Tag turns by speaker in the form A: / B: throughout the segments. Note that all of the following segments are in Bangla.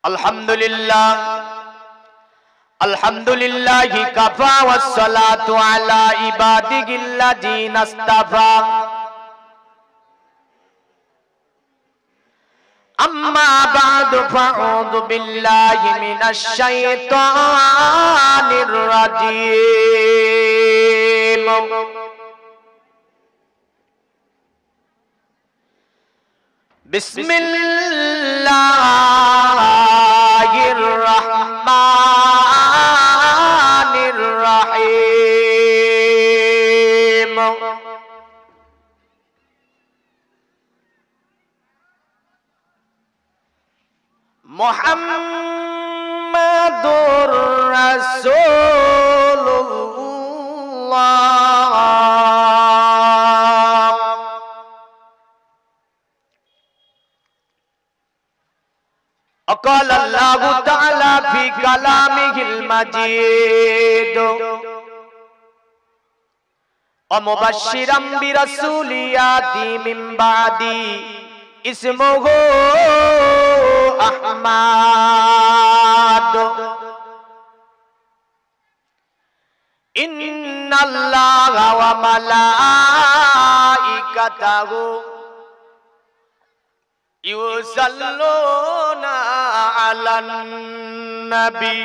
A: আলহামদুলিল্লাহ আলহামদুলিল্লাহি কাফা ওয়াস সালাতু আলা ইবাদিহিল্লাযিনা ইসতাফা আম্মা বা'দু ফাউযু বিল্লাহি মিনাশ শাইতানির রাজীম বিসমিল্লাহির রাহমানির রহিম মুহাম্মাদুর রাসূলুল্লাহ قال الله تعالى في كلامه المجيد ومبشرا برسول ياتي من بعدي اسمه أحمد إن الله وملائكته يصلون على النبي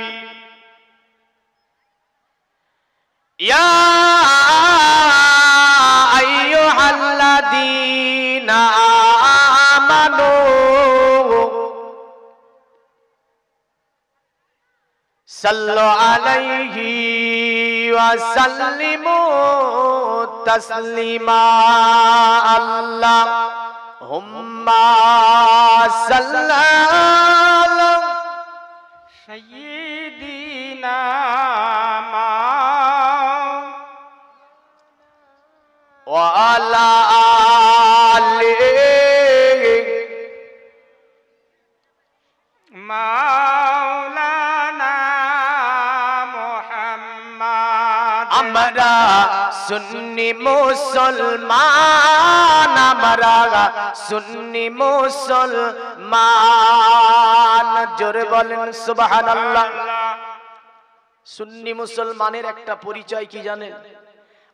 A: يا أيها الذين آمنوا صلوا عليه وسلموا تسليما اللهم صل على سيدنا وعلى آله مولانا محمد আমরা সুন্নি মুসলমান আমরা সুন্নি মুসলমান জোরে বলেন সুবহানাল্লাহ। সুন্নি মুসলমানের একটা পরিচয় কি জানেন?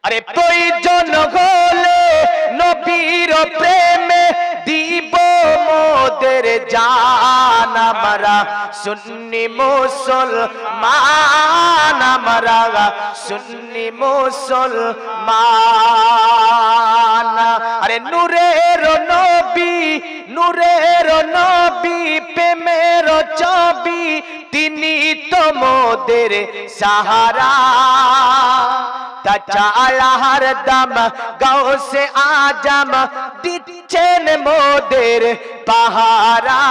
A: আরে প্রয়োজন হলে নবীর প্রেমে দিব মোদের জান আমরা সুন্নি মুসলমান আমরা সুন্নি মুসলমান। আরে নূরের নবী প্রেমের ছবি তিনি তো মোদের সাহারা তাছাড়া হরদম গাউসে আজম দিচ্ছেন মোদের পাহারা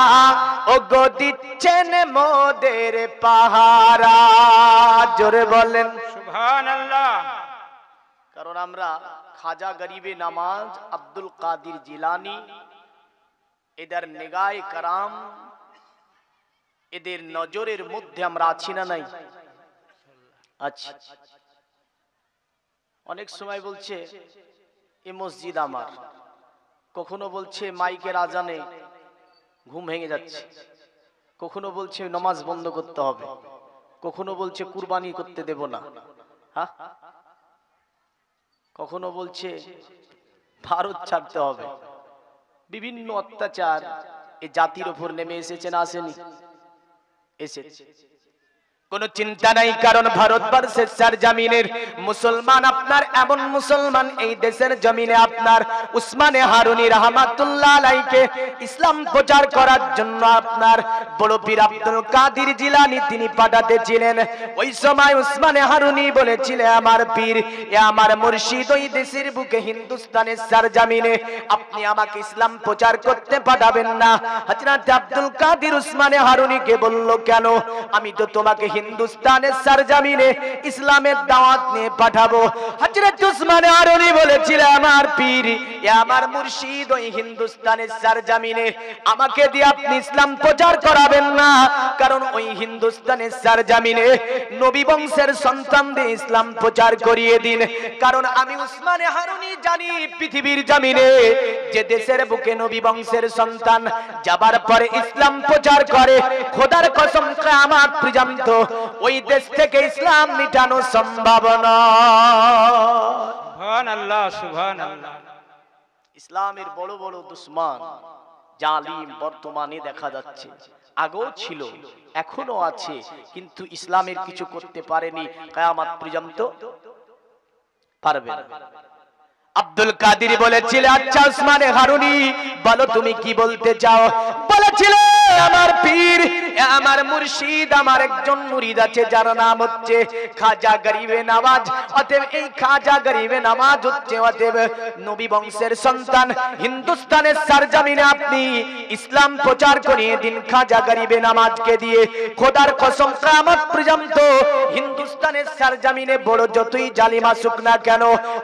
A: ও গো দিচ্ছেন মোদের পাহারা জোরে বলেন সুবহানাল্লাহ। কারণ আমরা খাজা গরিবে নামাজ আব্দুল কাদির জিলানী এদের নিগায়ে কারাম এদের নজরের মধ্যে আমরা আছি না নাই? আচ্ছা, অনেক সময় বলছে এই মসজিদ আমার, কখনো বলছে মাইকের আজানে ঘুম ভেঙে যাচ্ছে, কখনো বলছে নামাজ বন্ধ করতে হবে, কখনো বলছে কুরবানি করতে দেব না, হ্যাঁ, কখনো বলছে ভারত ছাড়তে হবে। বিভিন্ন অত্যাচার এই জাতির উপর নেমে এসেছে না আসেনি? এসেছে। কোন চিন্তা নাই, কারণ ভারতবর্ষের সরজমিনের মুসলমান আপনার এমন মুসলমান এই দেশের জমিনে আপনার উসমানে হারুনি রহমাতুল্লাহ আলাইহিকে ইসলাম প্রচার করার জন্য আপনার বড় পীর আব্দুল কাদির জিলানী তিনি পাঠাতে ছিলেন। ওই সময় উসমানে হারুনি বলেছিলেন, আমার পীর এ আমার মুর্শিদ ওই দেশের বুকে হিন্দুস্তানের সরজমিনে আপনি আমাকে ইসলাম প্রচার করতে পাঠাবেন না। হযরত আব্দুল কাদির উসমানে হারুনিকে বলল, কেন? আমি তো তোমাকে হিন্দুস্তানের সরজমিনে ইসলামের দাওয়াত নিয়ে পাঠাবো। হযরত উসমান হারুনি বলেছিল, আমার পীর, আমার মুর্শিদ ওই হিন্দুস্তানের সরজমিনে আমাকে দিয়ে আপনি ইসলাম প্রচার করাবেন না, কারণ ওই হিন্দুস্তানের সরজমিনে নবী বংশের সন্তানদের ইসলাম প্রচার করিয়ে দিন। কারণ আমি উসমান হারুনি জানি পৃথিবীর জমিনে যে দেশের বুকে নবী বংশের সন্তান যাবার পরে ইসলাম প্রচার করে, খোদার কসম কিয়ামত পর্যন্ত ওই দেশ থেকে ইসলাম মিটানো সম্ভব নয়।
B: সুবহানাল্লাহ, সুবহানাল্লাহ।
A: ইসলামের বড় বড় দুশমন জালিম বর্তমানে দেখা যাচ্ছে, আগেও ছিল, এখনো আছে, কিন্তু ইসলামের কিছু করতে পারেনি, কিয়ামত পর্যন্ত পারবে না। আব্দুল কাদের বলেছিল, আচ্ছা উসমান হারুনি বলো তুমি কি বলতে চাও? বলেছিল, আমার পীর, আমার মুর্শিদ, আমার একজন মুরিদ আছে যার নাম হচ্ছে খাজা গরিবে নওয়াজ। অতএব এই খাজা গরিবে নওয়াজ হচ্ছে অতএব নবী বংশের সন্তান। হিন্দুস্তানের সরজমিনে আপনি ইসলাম প্রচার করিয়ে দিন খাজা গরিবে নওয়াজকে দিয়ে। খোদার কসম কিয়ামত পর্যন্ত হিন্দুস্তানের সরজমিনে বড় যতই জালিম আসুক না কেন,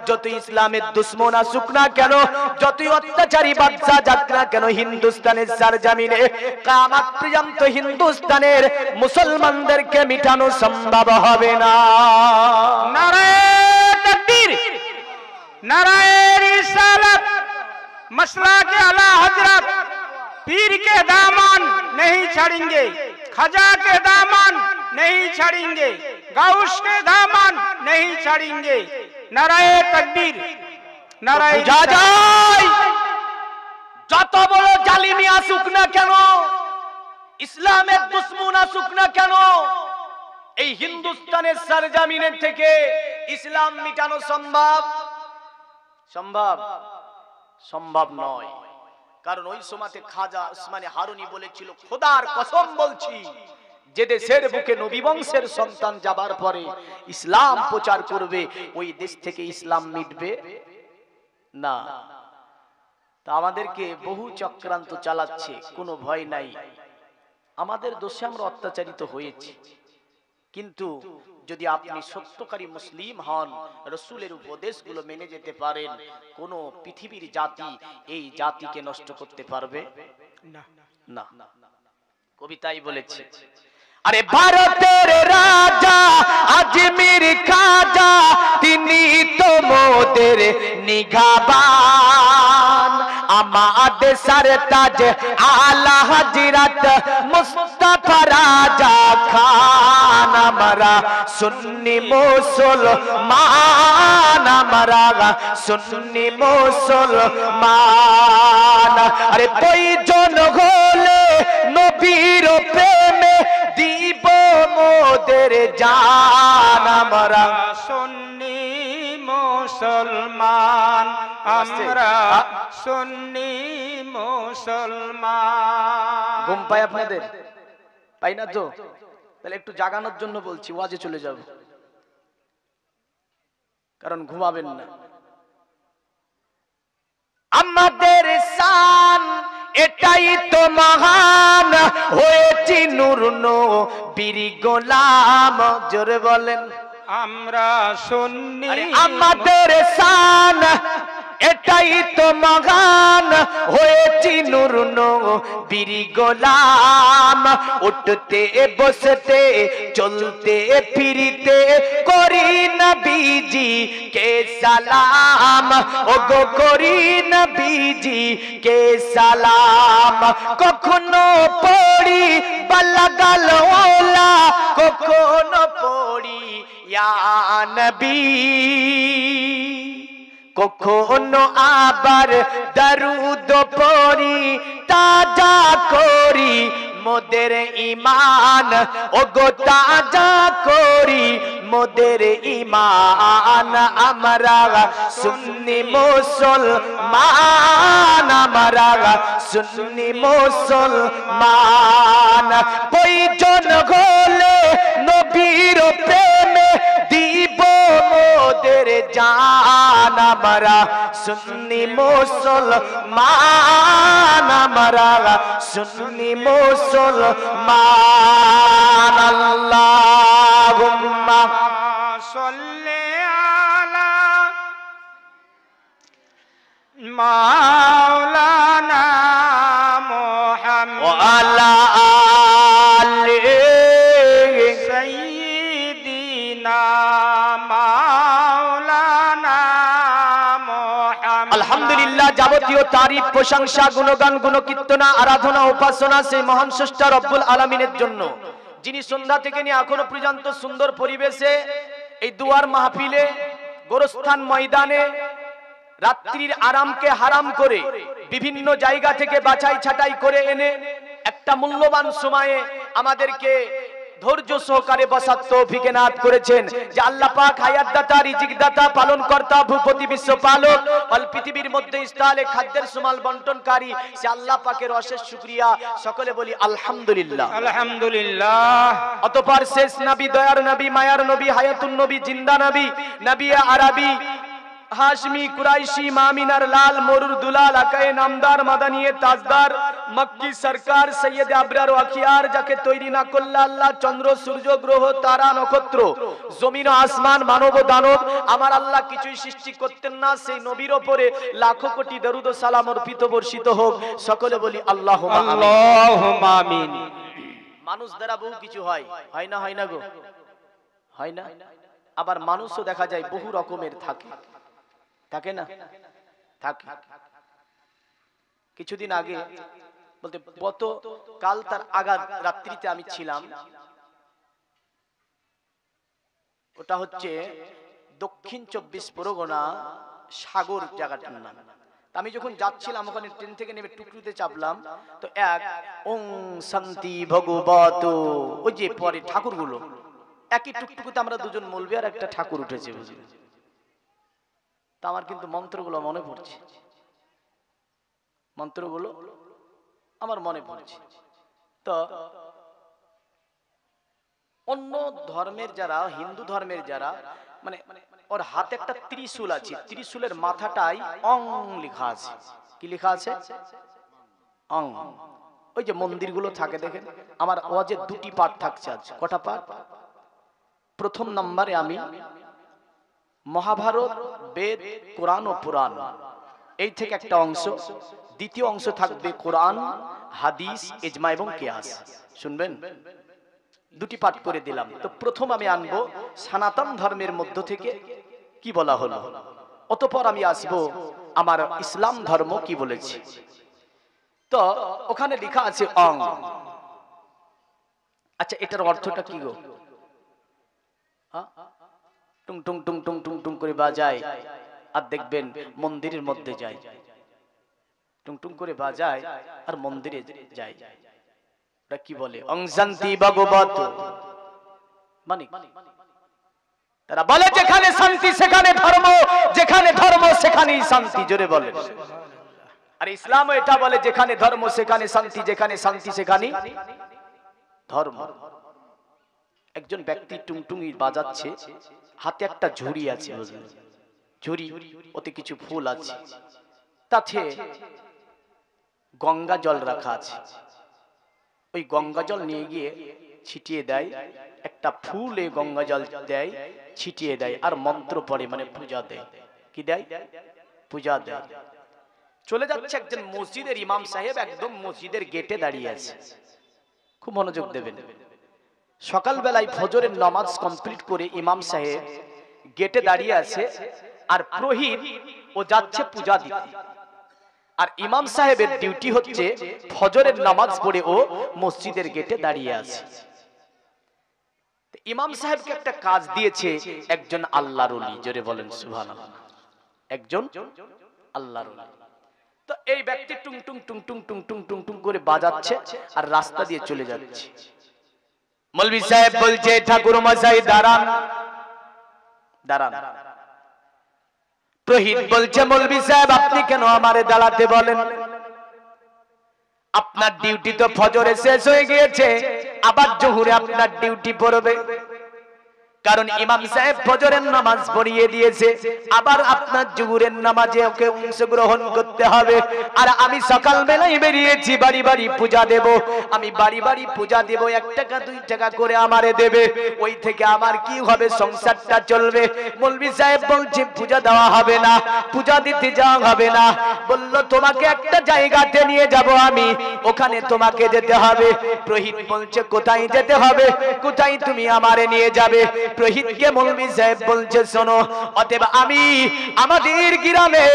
A: যতই ইসলামের দুশমন আসুক না কেন, যতই অত্যাচারী বাদশা যাক না কেন, হিন্দুস্তানের সরজমিনে কিয়ামত পর্যন্ত হিন্দুস্তানের মুসলমানদেরকে মিটানো সম্ভব হবে না।
B: নারায়ে তাকবীর, নারায়ে रिसालत, मसला के आला हजरत, पीर के दामन नहीं छोड़ेंगे, खजा के दामन नहीं छोड़ेंगे, गौस के दामन नहीं छोड़ेंगे। नाराये तकबीर, नाराये
A: যত বড় জালিমি আসুক না কেন, ইসলামের দুশমন আসুক না কেন, এই হিন্দুস্তানের সরজমিনের থেকে ইসলাম মিটানো সম্ভব? সম্ভব? সম্ভব নয়। কারণ ওই সময়তে খাজা উসমান হারুনি বলেছিল, খোদার কসম বলছি, যে দেশের বুকে নবী বংশের সন্তান যাবার পরে ইসলাম প্রচার করবে, ওই দেশ থেকে ইসলাম মিটবে না। তা আমাদেরকে বহু চক্রান্ত চালাচ্ছে, কোনো ভয় নাই। আমাদের দোষে আমরা অত্যাচারিত হয়েছি, কিন্তু যদি আপনি সত্যকারী মুসলিম হন, রাসূলের উপদেশগুলো মেনে যেতে পারেন, কোন পৃথিবীর জাতি এই জাতিকে নষ্ট করতে পারবে না। কবিতাই বলেছে, আরে ভারতের রাজা আজমির খাজা, তিনি তো মোদের নিগাহবান। আমাদের সরতাজ আলা হযরত মুস্তাফা রাজা খান। আমরা সুন্নি মুসলমান, আমরা সুন্নি মুসলমান। আরে প্রয়োজন হলে নবীর প্রেমে দিব মোদের জান। আমরা
B: সুন্নি মুসলমান, আমরা সুন্নি মুসলমান।
A: ঘুম পায় আপনাদের? পাই না তো? তাহলে একটু জাগানোর জন্য বলছি, ওয়াজে চলে যাব, কারণ ঘুমাবেন না। আমাদের শান এটাই তো মহান, হয়েছি নূর নবীর গোলাম। জোরে বলেন,
B: আমরা সুন্নি।
A: আমাদের শান এটাই তো মহান, হয়েছি নূর নবীর গোলাম। উঠতে বসতে চলতে ফিরতে করি নবীজি কে সালাম। ওগো করি নবীজি কে সালাম। কখনো পড়ি বালাগাল ওলা, কখনো পড়ি ইয়া নবী, কখনো আবার দরুদ পড়ি তাজা করি মোদের ঈমান। ওগো তাজা করি মোদের ঈমান। আমরা সুন্নি মুসলমান, আমরা সুন্নি মুসলমান। প্রয়োজন হলে নবীর প্রেমে দিব মোদের জান। আমরা সুন্নি মুসলমান, আমরা সুন্নি মুসলমান। আল্লাহ
B: সাল্লি আলা মাওলানা মুহাম্মদ
A: ওয়া আলা আলি
B: সাইয়্যিদিনা মাওলানা মুহাম্মদ।
A: আলহামদুলিল্লাহ, যাবতীয় তারিফ, প্রশংসা, গুণগান, গুণকীর্তনা, আরাধনা, উপাসনা সেই মহান স্রষ্টা রব্বুল আলামিনের জন্য, যিনি সন্ধ্যা থেকে নিয়ে এখনো পর্যন্ত সুন্দর পরিবেশে এই দুয়ার মাহফিলে, গোরস্থান ময়দানে রাত্রির আরামকে হারাম করে বিভিন্ন জায়গা থেকে বাছাই ছাঁটাই করে এনে একটা মূল্যবান সময়ে আমাদেরকে ধৈর্য সহকারে বসার তৌফিক এনায়েত করেছেন। যে আল্লাহ পাক হায়াত দাতা, রিজিক দাতা, পালন কর্তা, ভূপতি বিশ্ব পালক, অল পৃথিবীর মধ্যে ইস্তালে খাদ্যের সুমাল বন্টনকারী, সে আল্লাহ পাকের অশেষ শুকরিয়া। সকলে বলি আলহামদুলিল্লাহ।
B: আলহামদুলিল্লাহ।
A: অতঃপর শেষ নবী, দয়ার নবী, মায়ার নবী, হায়াতুন নবী, জিন্দা নবী, নবী আরবি, হাশমি, কুরাইশি, মামিনার লাল, মরুর দুলাল, আকায়ে নামদার, মাদানিয়ে তাজদার, মক্কি সরকার, সৈয়দ আবরার ও আখিয়ার, যাকে তৈরি না করলে আল্লাহ চন্দ্র, সূর্য, গ্রহ, তারা, নক্ষত্র, জমিন ও আসমান, মানব ও দানব, আমার আল্লাহ কিছুই সৃষ্টি করতেন না, সেই নবীর ওপরে লাখো কোটি দরুদ ও সালাম অর্পিত বর্ষিত হোক। সকলে বলি আল্লাহুম্মা আমিন।
B: আল্লাহুম্মা আমিন।
A: মানুষ দ্বারা বহু কিছু হয়, হয় না? হয় না গো? হয় না? আবার মানুষও দেখা যায় বহু রকমের থাকে, থাকে না? থাকে। কিছুদিন আগে বলতে গত কাল তার আগার রাত্রিতে আমি ছিলাম, ওটা হচ্ছে দক্ষিণ 24 পরগনা সাগর জায়গাটার নাম। আমি যখন যাচ্ছিলাম ওখানে ট্রেন থেকে নেমে টুকটুতে চাপলাম, তো এক ওং শান্তি ভগবত, ওই যে পরে ঠাকুরগুলো, একই টুকটুকুতে আমরা দুজন মৌলবি আর একটা ঠাকুর উঠেছে, বুঝলি? তা আমার কিন্তু মন্ত্রগুলো মনে পড়ছে, মন্ত্রগুলো আমার মনে পড়ছে। তো অন্য ধর্মের যারা, হিন্দু ধর্মের যারা, মানে ওর হাতে একটা ত্রিশূল আছে, ত্রিশূলের মাথাটাই অং লেখা আছে। কি লেখা আছে? অং। ওই যে মন্দিরগুলো থাকে দেখেন, আমার ওয়াজে দুটি পাঠ থাকছে আজ। কটা পাঠ? প্রথম নম্বরে আমি মহাভারত, বেদ, কোরআন ও পুরাণ, এই থেকে একটা অংশ। দ্বিতীয় অংশ থাকবে কোরআন, হাদিস, ইজমা এবং কিয়াস। শুনবেন? দুটি পাঠ করে দিলাম। তো প্রথম আমি আনবো সনাতন ধর্মের মধ্য থেকে কি বলা হলো, অতঃপর আমি আসবো আমার ইসলাম ধর্ম কি বলেছে। তো ওখানে লেখা আছে অং। আচ্ছা, এটার অর্থটা কি গো? টুং টুং টুং টুং টুং টুং করে বাজায়, আর দেখবেন মন্দিরের মধ্যে যায়, টুং টুং করে বাজায় আর মন্দিরে যায়। ওটা কি বলে? অং শান্তি ভগবত। মানে তারা বলে যেখানে শান্তি সেখানে ধর্ম, যেখানে ধর্ম সেখানেই শান্তি। জোরে বলে। আর ইসলাম এটা বলে যেখানে ধর্ম সেখানে শান্তি, যেখানে শান্তি সেখানে ধর্ম। একজন ব্যক্তি টুংটুঙি বাজাচ্ছে, হাতে একটা ঝুড়ি আছে, ঝুড়ি, ওতে কিছু ফুল আছে, তাতে গঙ্গা জল রাখা আছে। ওই গঙ্গা জল নিয়ে গিয়ে ছিটিয়ে দেয়, একটা ফুলে গঙ্গা জল দেয়, ছিটিয়ে দেয়, আর মন্ত্র পড়ে, মানে পূজা দেয়। কি দেয়? পূজা দেয়। চলে যাচ্ছে একজন মসজিদের ইমাম সাহেব, একদম মসজিদের গেটে দাঁড়িয়ে আছে। খুব মনোযোগ দেবেন। সকালবেলায় ফজরের নামাজ কমপ্লিট করে ইমাম সাহেব গেটে দাঁড়িয়ে আছে, আর পুরোহিত ও যাচ্ছে পূজা দিতে। আর ইমাম সাহেবের ডিউটি হচ্ছে ফজরের নামাজ পড়ে ও মসজিদের গেটে দাঁড়িয়ে আছে। ইমাম সাহেবকে একটা কাজ দিয়েছে একজন আল্লাহর ওলি। জোরে বলেন সুবহানাল্লাহ। একজন আল্লাহর ওলি। তো এই ব্যক্তি টুং টুং টুং টুং টুং টুং টুং টুং করে বাজাচ্ছে আর রাস্তা দিয়ে চলে যাচ্ছে। মৌলভী সাহেব বলছে, ঠাকুর মশাই দাঁড়ান, দাঁড়ান। পুরোহিত বলছে, মৌলভী সাহেব আপনি কেন আমারে দাঁড়াতে বলেন? আপনার ডিউটি তো ফজরে শেষ হয়ে গিয়েছে, আবার জোহরে আপনার ডিউটি পড়বে। কারণ ইমাম সাহেব ফজরের নামাজ পড়িয়ে দিয়েছে, আবার আপনার জোহরের নামাজে ওকে অংশগ্রহণ করতে হবে। আর আমি সকাল বেলায় বেরিয়েছি বাড়ি বাড়ি পূজা দেব, আমি বাড়ি বাড়ি পূজা দেব, 1 টাকা 2 টাকা করে আমারে দেবে, ওই থেকে আমার কি হবে, সংসারটা চলবে। মৌলভী সাহেব বলছে পূজা দেওয়া হবে না, পূজা দিতে যাওয়া হবে না। বলল তোমাকে একটা জায়গাতে নিয়ে যাব আমি, ওখানে তোমাকে যেতে হবে। প্রহিত বলছে কোথায় যেতে হবে, কোথায় তুমি আমারে নিয়ে যাবে? প্রহিতকে মৌলভী সাহেব বলছে শোনো, অতএব আমি আমাদের গ্রামে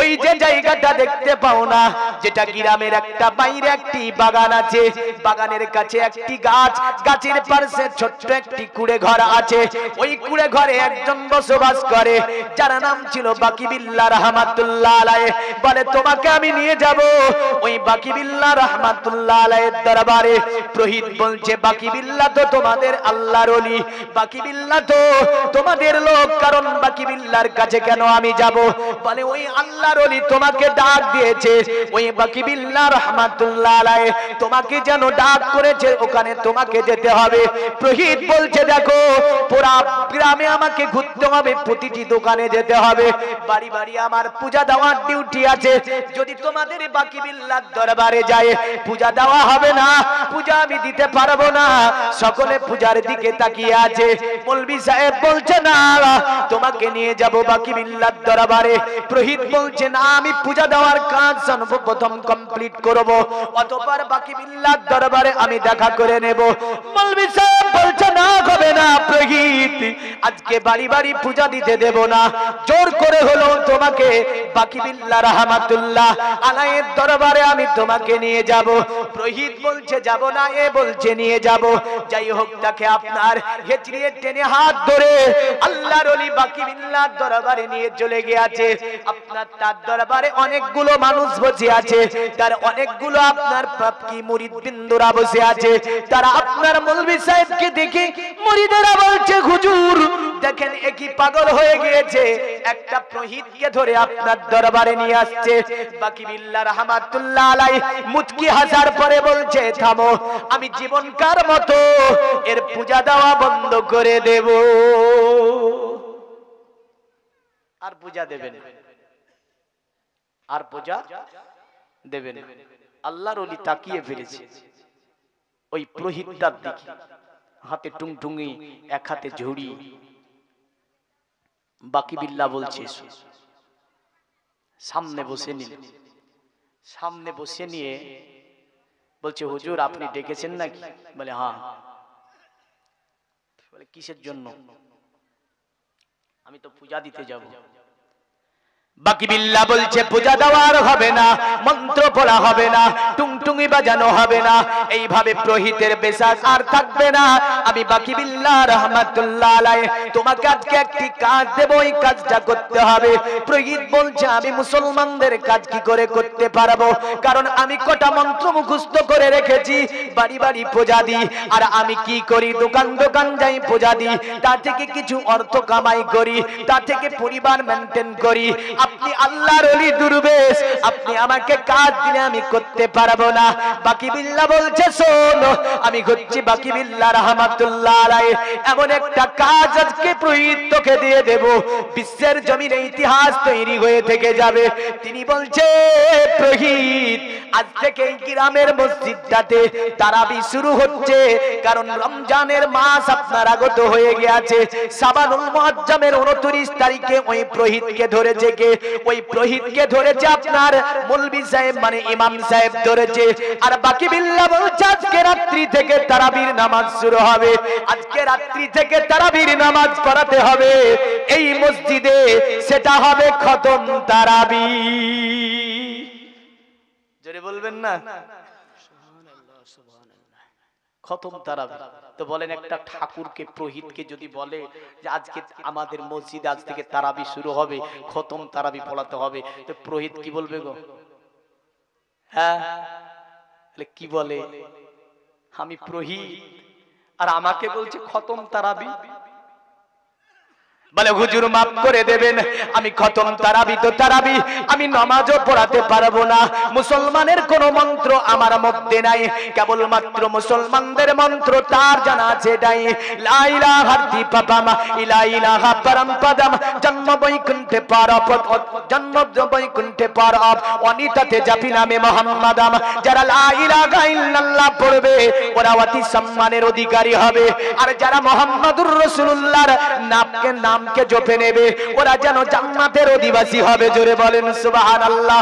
A: ওই যে জায়গাটা দেখতে পাও না, যেটা গ্রামের একটা বাইরে একটি বাগান আছে, বাগানের কাছে একটি গাছ, গাছের পাশে ছোট্ট একটি কুড়ে ঘর আছে, ওই কুড়ে ঘরে একজন বসবাস করে, যার নাম ছিল বাকিবিল্লাহ রহমাতুল্লাহ আলাইহি। বলে তোমাকে আমি নিয়ে যাব ওই বাকিবিল্লাহ রহমাতুল্লাহ আলাইহির দরবারে। প্রহিত বলছে বাকিবিল্লাহ তো তোমাদের আল্লাহর ওলি, বাকিবিল্লাহ তো তোমাদের লোক, কারণ বাকিবিল্লাহর কাছে কেন আমি যাব? বলে ওই আল্লাহর ওলি তোমাকে ডাক দিয়েছে, ওই বাকিবিল্লাহ রহমাতুল্লাহ আলাইহি তোমাকে যেন ডাক করেছে, ওখানে তোমাকে যেতে হবে। প্রহিত বলছে দেখো পুরা গ্রামে আমাকে ঘুরতে হবে, প্রতিটি দোকানে যেতে হবে, বাড়ি বাড়ি আমার পূজা দেওয়ার ডিউটি আছে। যদি তোমাদের বাকিবিল্লাহর দরবারে যায় পূজা দেওয়া হবে না, পূজা আমি দিতে পারবো না। সকলে পূজার দিকে তাকিয়ে আছে। মৌলভী সাহেব বলছে না তোমাকে নিয়ে যাব বাকিবিল্লাহর দরবারে। প্রহিত বলছে না, আমি পূজা দেওয়ার কাজ সর্বপ্রথম কমপ্লিট করব, অতঃপর বাকিবিল্লাহর দরবারে আমি দেখা করে নেব। মৌলভী সাহেব বলছে না হবে না প্রহিত, আজকে বাড়ি বাড়ি পূজা দিতে দেব না, জোর করে হলো তোমাকে বাকিবিল্লাহ রহমাতুল্লাহ আলাইহির দরবারে আমি তোমাকে নিয়ে যাব। প্রহিত বলছে যাব না, এ বলছে নিয়ে যাব। যাই হোক তাকে আপনার হেঁচড়িয়ে টেনে হাত ধরে আল্লাহর ওলি বাকিবিল্লাহর দরবারে নিয়ে চলে গিয়েছে। আপনার তার দরবারে অনেকগুলো মানুষ বসে আছে, তার অনেকগুলো আপনার পাপকি মুরিদ বিন্দুরা বসে আছে। তারা আপনার মৌলভী সাহেবকে দেখে মুরিদেরা বলছে হুজুর দেখেন একই পাগল হয়ে গিয়েছে, একটা প্রহিতকে ধরে আপনার দরবারে নিয়ে আসছে। বাকিবিল্লাহ রহমাতুল্লাহ আলাইহি মুচকি হাসার পরে বলছে থামো, আমি জীবনকার মতো এর পূজা দেওয়া বন্ধ করে দেব। আর পূজা দেবেন, আর পূজা দেবেন। আল্লাহর ওলি তাকিয়ে ফেলেছে ওই প্রহিতটার দিকে, হাতে টুংটুঙি, এক হাতে ঝুড়ি। বাকিবিল্লাহ বলছে সামনে বসে নিল, সামনে বসে নিয়ে বলছে হুজুর আপনি ডেকেছেন নাকি? বলে হ্যাঁ। বলে কিসের জন্য? আমি তো পূজা দিতে যাব। বাকিবিল্লাহ বলছে পূজা দেওয়ার হবে না, মন্ত্র পড়া হবে না, টুংটুঙি বাজানো হবে না, এইভাবে প্রহিতের বেশাস আর থাকবে না। আমি বাকিবিল্লাহ রহমাতুল্লাহ আলাইহি তোমাকে আজকে একটি কাজ দেব, ওই কাজটা করতে হবে। প্রহিত বলছে আমি মুসলমানদের কাজ কি করে করতে পারবো, কারণ আমি কটা মন্ত্র মুখস্থ করে রেখেছি, বাড়ি বাড়ি পূজা দিই। আর আমি কি করি, দোকান দোকান যাই পূজা দিই, তা থেকে কিছু অর্থ কামাই করি, তা থেকে পরিবার মেনটেন করি। আপনি আল্লাহর ওলি দুর্বেশ, আপনি আমাকে কাজ দিলে আমি করতে পারবো না। বাকিবিল্লাহ বলছে শোনো, আমি হচ্ছি বাকিবিল্লাহ রহমাতুল্লাহ আলাইহি, এমন একটা কাজ আজকে প্রহিত তোকে দিয়ে দেব, বিশ্বের জমিনে ইতিহাস তৈরি হয়ে থেকে যাবে। তিনি বলছে প্রহিত আজ থেকে এই গ্রামের মসজিদটাতে তারাবি শুরু হচ্ছে, কারণ রমজানের মাস আপনার আগত হয়ে গিয়েছে। শাবানুল মুআজ্জমের 29 তারিখে ওই প্রহিতকে ধরেছে কে? ওই প্রহিতকে ধরেছে আপনার মৌলভী সাহেব, মানে ইমাম সাহেব ধরেছে। আর বাকিবিল্লাহ বলছে আজকে রাত্রি থেকে তারাবির নামাজ শুরু হবে, আজকে রাত্রি থেকে তারাবির নামাজ পড়াতে হবে এই মসজিদে, সেটা হবে খতম তারাবি। জোরে বলবেন না সুবহানাল্লাহ, সুবহানাল্লাহ, খতম তারাবি। তো বলেন একটা ঠাকুরকে, প্রহিতকে যদি বলে যে আজকে আমাদের মসজিদে আজ থেকে তারাবি শুরু হবে, খতম তারাবি পড়াতে হবে, তো প্রহিত কি বলবে গো? হ্যাঁ কি বলে, আমি প্রহিত আর আমাকে বলছে খতম তারাবি। বলে হুজুর মাফ করে দেবেন, আমি খতম তারাবি তো তারাবি, আমি নামাজও পড়াতে পারবো না, মুসলমানের কোন মন্ত্র আমার মধ্যে নাই, কেবলমাত্র মুসলমানদের মন্ত্র তার জানা আছে এটাই, লা ইলাহা ইল্লাল্লাহ ইলা ইলাহা পরমপদম জন্ম বৈকুণ্ঠে পারপ, জন্ম বৈকুণ্ঠে পারপ অনিতাতে জাপি নামে মুহাম্মাদাম। যারা লা ইলাহা ইল্লাল্লাহ পড়বে ওরা অতি সম্মানের অধিকারী হবে, আর যারা মুহাম্মাদুর রাসূলুল্লাহর নামকে জপে নেবে ওরা যেন জান্নাতের অধিবাসী হবে। জোরে বলেন সুবহানাল্লাহ।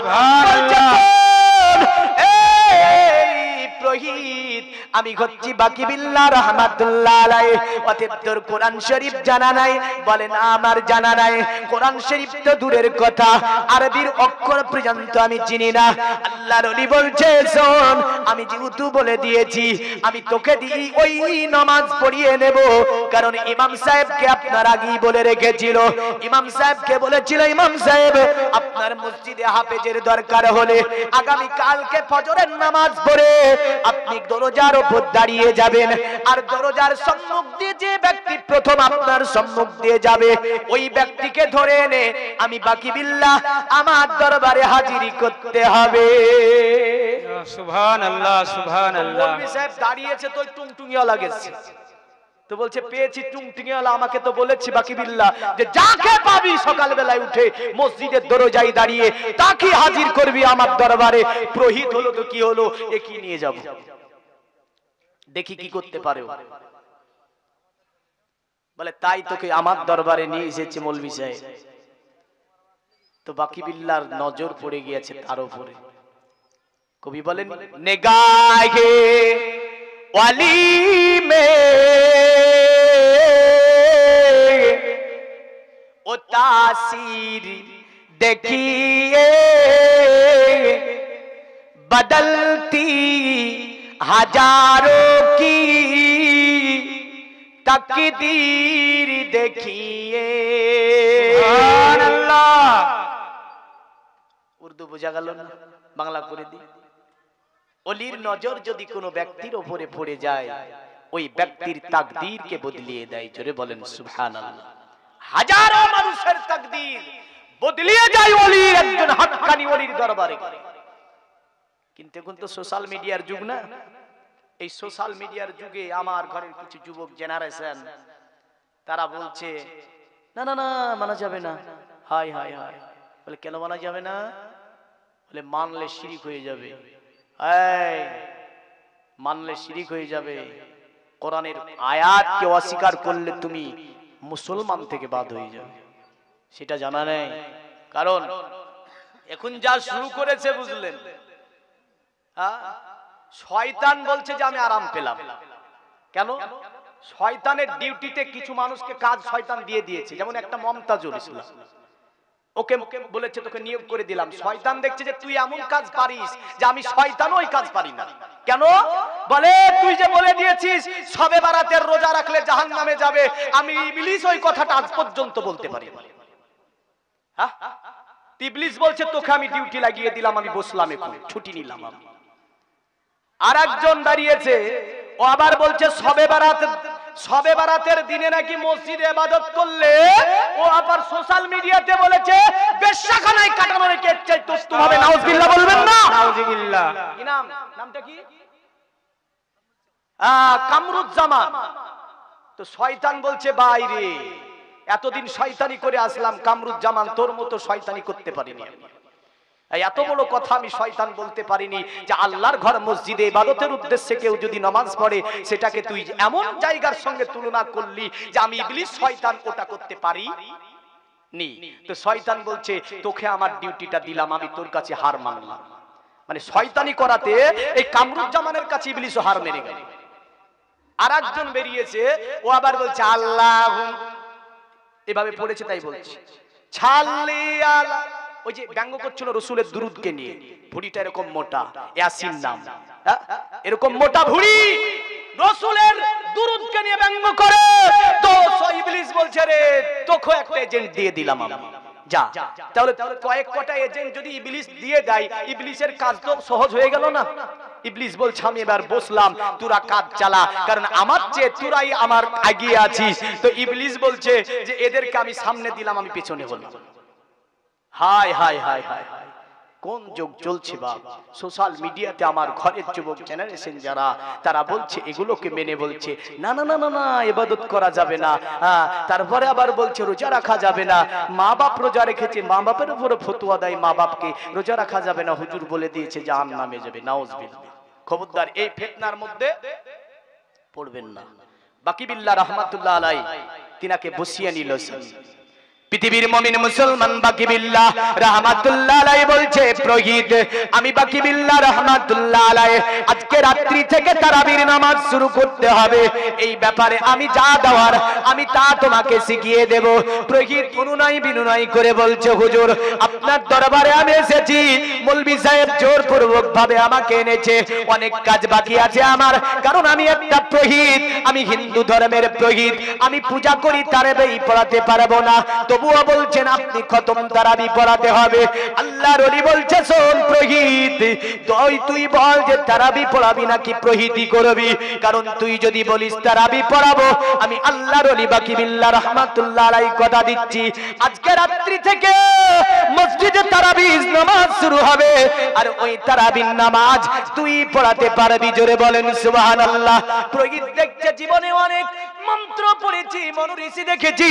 A: আমি হচ্ছি বাকি বিল্লাহ রহমাতুল্লাহ আলাইহি, অতএব তোর কোরআন শরীফ জানা নাই? বলে না আমার জানা নাই। কোরআন শরীফ তো দূরের কথা, আরবির অক্ষর পর্যন্ত আমি চিনি না। আল্লাহর ওলি বলছে শোন, আমি যেহেতু বলে দিয়েছি আমি তোকে দিই ওই নামাজ পড়িয়ে নেব, কারণ ইমাম সাহেবকে আপনার আগেই বলে রেখেছিল। ইমাম সাহেবকে বলেছিল, ইমাম সাহেব আপনার মসজিদে হাফেজের দরকার হলে আগামী কালকে ফজরের নামাজ পড়ে আপনি দরজার উপর দাঁড়িয়ে যাবেন, আর দরজার সম্মুখ দিয়ে যে ব্যক্তি প্রথম আপনার সম্মুখ দিয়ে যাবে ওই ব্যক্তিকে ধরে এনে আমি বাকি বিল্লাহ আমার দরবারে হাজিরি করতে হবে।
B: সুবহানাল্লাহ সুবহানাল্লাহ।
A: মৌলভী সাহেব দাঁড়িয়েছে তো টুংটুঙিয়া লাগেছে, তো বলছে পেয়েছি টুংটুঙিয়ালা, আমাকে তো বলেছি বাকি বিল্লাহ যে যাকে পাবি সকালবেলায় উঠে মসজিদের দরজায় দাঁড়িয়ে তাকে হাজির করবি আমার দরবারে। প্রহিত হলো তো কি হলো, এ কি নিয়ে যাব, দেখি কি করতে পারে। বলে তাই তোকে আমার দরবারে নিয়ে এসেছে মৌলভী সাহেব। তো বাকি বিল্লাহর নজর পড়ে গিয়েছে তার উপরে। কবি বলেন নেগাহে ওয়ালি মে ও তাসির দেখিয়ে बदलती हजारों की तकदीर देखिए। উর্দু বোঝা গেল না, বাংলা করে দি। অলির নজর যদি কোনো ব্যক্তির উপরে পড়ে যায় ওই ব্যক্তির তাকদীরকে বদলিয়ে দেয়। জোরে বলেন সুবহানাল্লাহ। হাজারো মানুষের তাকদীর বদলিয়ে যায় অলির, একজন হাক্কানি অলির দরবারে। কিন্তু এখন তো সোশ্যাল মিডিয়ার যুগ না, এই সোশ্যাল মিডিয়ার যুগে আমার ঘরের কিছু যুবক জেনারেশন তারা বলছে না না না মানা যাবে না। হাই হাই হাই, বলে কেন মানা যাবে না? বলে মানলে শিরিক হয়ে যাবে। এই মানলে শিরিক হয়ে যাবে, কোরআনের আয়াতকে অস্বীকার করলে তুমি মুসলমান থেকে বাদ হয়ে যাবে। সেটা জানা নেই, কারণ এখন যা শুরু করেছে বুঝলেন, শয়তান বলছে যে আমি আরাম পেলাম। কেন? শয়তানের ডিউটিতে কিছু মানুষকে কাজ শয়তান দিয়ে দিয়েছে। যেমন একটা মমতাজুল ইসলাম, ওকে বলেছে তোকে নিয়োগ করে দিলাম। শয়তান দেখছে যে তুই এমন কাজ পারিস যে আমি শয়তানও ওই কাজ পারি না। কেন? বলে তুই যে বলে দিয়েছিস শবে বারাতের রোজা রাখলে জাহান্নামে যাবে, আমি ইবলিস ওই কথাটা আজ পর্যন্ত বলতে পারি না। হ্যাঁ, ইবলিস বলছে তোকে আমি ডিউটি লাগিয়ে দিলাম, আমি বসলাম, এখন ছুটি নিলাম আমি। আর একজন দাঁড়িয়েছে, ও আবার বলছে শবে বারাতের দিনে নাকি মসজিদে ইবাদত করলে, ও আবার সোশ্যাল মিডিয়াতে বলেছে বেশ্যাখানায় কাটানো নাকি এর চাইতে উত্তম হবে। নাউজুবিল্লাহ বলবেন না?
B: নাউজুবিল্লাহ।
A: কি নাম? নামটা কি? কামরুজ্জামান। তো শয়তান বলছে বাইরে এতদিন শয়তানি করে আসলাম, কামরুজ্জামান তোর মতো শয়তানি করতে পারিনি। এত বড় কথা আমি শয়তান বলতে পারিনি যে আল্লাহর ঘর মসজিদে ইবাদতের উদ্দেশ্যে কেউ যদি নামাজ পড়ে সেটাকে তুই এমন জায়গার সঙ্গে তুলনা করলি যে আমি ইবলিস শয়তান ওটা করতে পারি নি। তো শয়তান বলছে তোকে আমার ডিউটিটা দিলাম, আমি তোর কাছে হার মানলাম। মানে শয়তানি করাতে এই কামরুজ্জামানের কাছে ইবলিসও হার মেরে গেল। আর একজন বেরিয়েছে, ও আবার বলছে আল্লাহ, এভাবে পড়েছে তাই বলছে ছাল্লি আলা। ওই যে ব্যঙ্গ করছিল রসুলের দুরুদকে নিয়ে, ভুড়িটা এরকম মোটা, ইয়াসিন নাম, এরকম মোটা ভুড়ি, রসুলের দুরুদকে নিয়ে ব্যঙ্গ করে। তো ইবলিস বলছে রে তোকে একটা এজেন্ট দিয়ে দিলাম আমি, যা। তাহলে কয়েক কটা এজেন্ট যদি ইবলিস দিয়ে দেয়, ইবলিসের কাজ তো সহজ হয়ে গেল না। ইবলিস বলছে আমি এবার বসলাম, তোরা কাজ চালা, কারণ আমার চেয়ে তোরাই আমার এগিয়ে আছিস। তো ইবলিস বলছে যে এদেরকে আমি সামনে দিলাম, আমি পেছনে হলাম। হায় হায় হায় হায়, কোন যুগ চলছে বাবা। সোশ্যাল মিডিয়াতে আমার ঘরের যুবক জেনারেশন যারা, তারা বলছে এগুলোকে মেনে বলছে না না না না না ইবাদত করা যাবে না। তারপরে আবার বলছে রোজা রাখা যাবে না। মা বাপ রোজা রেখেছে, মা বাপের উপরে ফতোয়া দেয় মা বাপকে রোজা রাখা যাবে না, হুজুর বলে দিয়েছে জাহান্নামে যাবে। নাউজুবিল্লাহ। খবরদার এই ফিতনার মধ্যে পড়বেন না। বাকিবিল্লাহ রাহমাতুল্লাহ আলাইহি তিনাকে বসিয়ে নিল পৃথিবীর মুমিন মুসলমান বাকিবিল্লাহ রাহমাতুল্লাহ আলাইহি বলছে প্রহিত আমি বাকিবিল্লাহ রাহমাতুল্লাহ আলাইহি আজকে রাত্রি থেকে তারাবির নামাজ শুরু করতে হবে। এই ব্যাপারে আমি যা দেওয়ার আমি তা তোমাকে শিখিয়ে দেব। প্রহিত অনুনয় বিনয় করে বলছে হুজুর আপনার দরবারে আমি এসেছি, মৌলভী সাহেব জোরপূর্বক ভাবে আমাকে এনেছে, অনেক কাজ বাকি আছে আমার, কারণ আমি একটা প্রহিত, আমি হিন্দু ধর্মের প্রহিত, আমি পূজা করি তারাবি পড়াতে পারবো না। তবুও বলছেন আপনি খতম তারাবি পড়াতে হবে। আল্লাহর ওলি বলছে শোন প্রহিত, তুই বল যে তারাবি পড়াবি নাকি প্রহিতি করবি, কারণ তুই যদি বলিস তারাবি পড়াবো, আমি আল্লাহর ওলি বাকিবিল্লাহ রাহমাতুল্লাহ আলাইহি কথা দিচ্ছি আজকে রাত্রি থেকে মসজিদে তারাবির নামাজ শুরু হবে, আর ওই তারাবির নামাজ তুই পড়াতে পারবি। জোরে বলেন সুবহানাল্লাহ। প্রহিত দেখছে জীবনে অনেক মন্ত্র পড়েছি, মনোঋষি দেখেছি,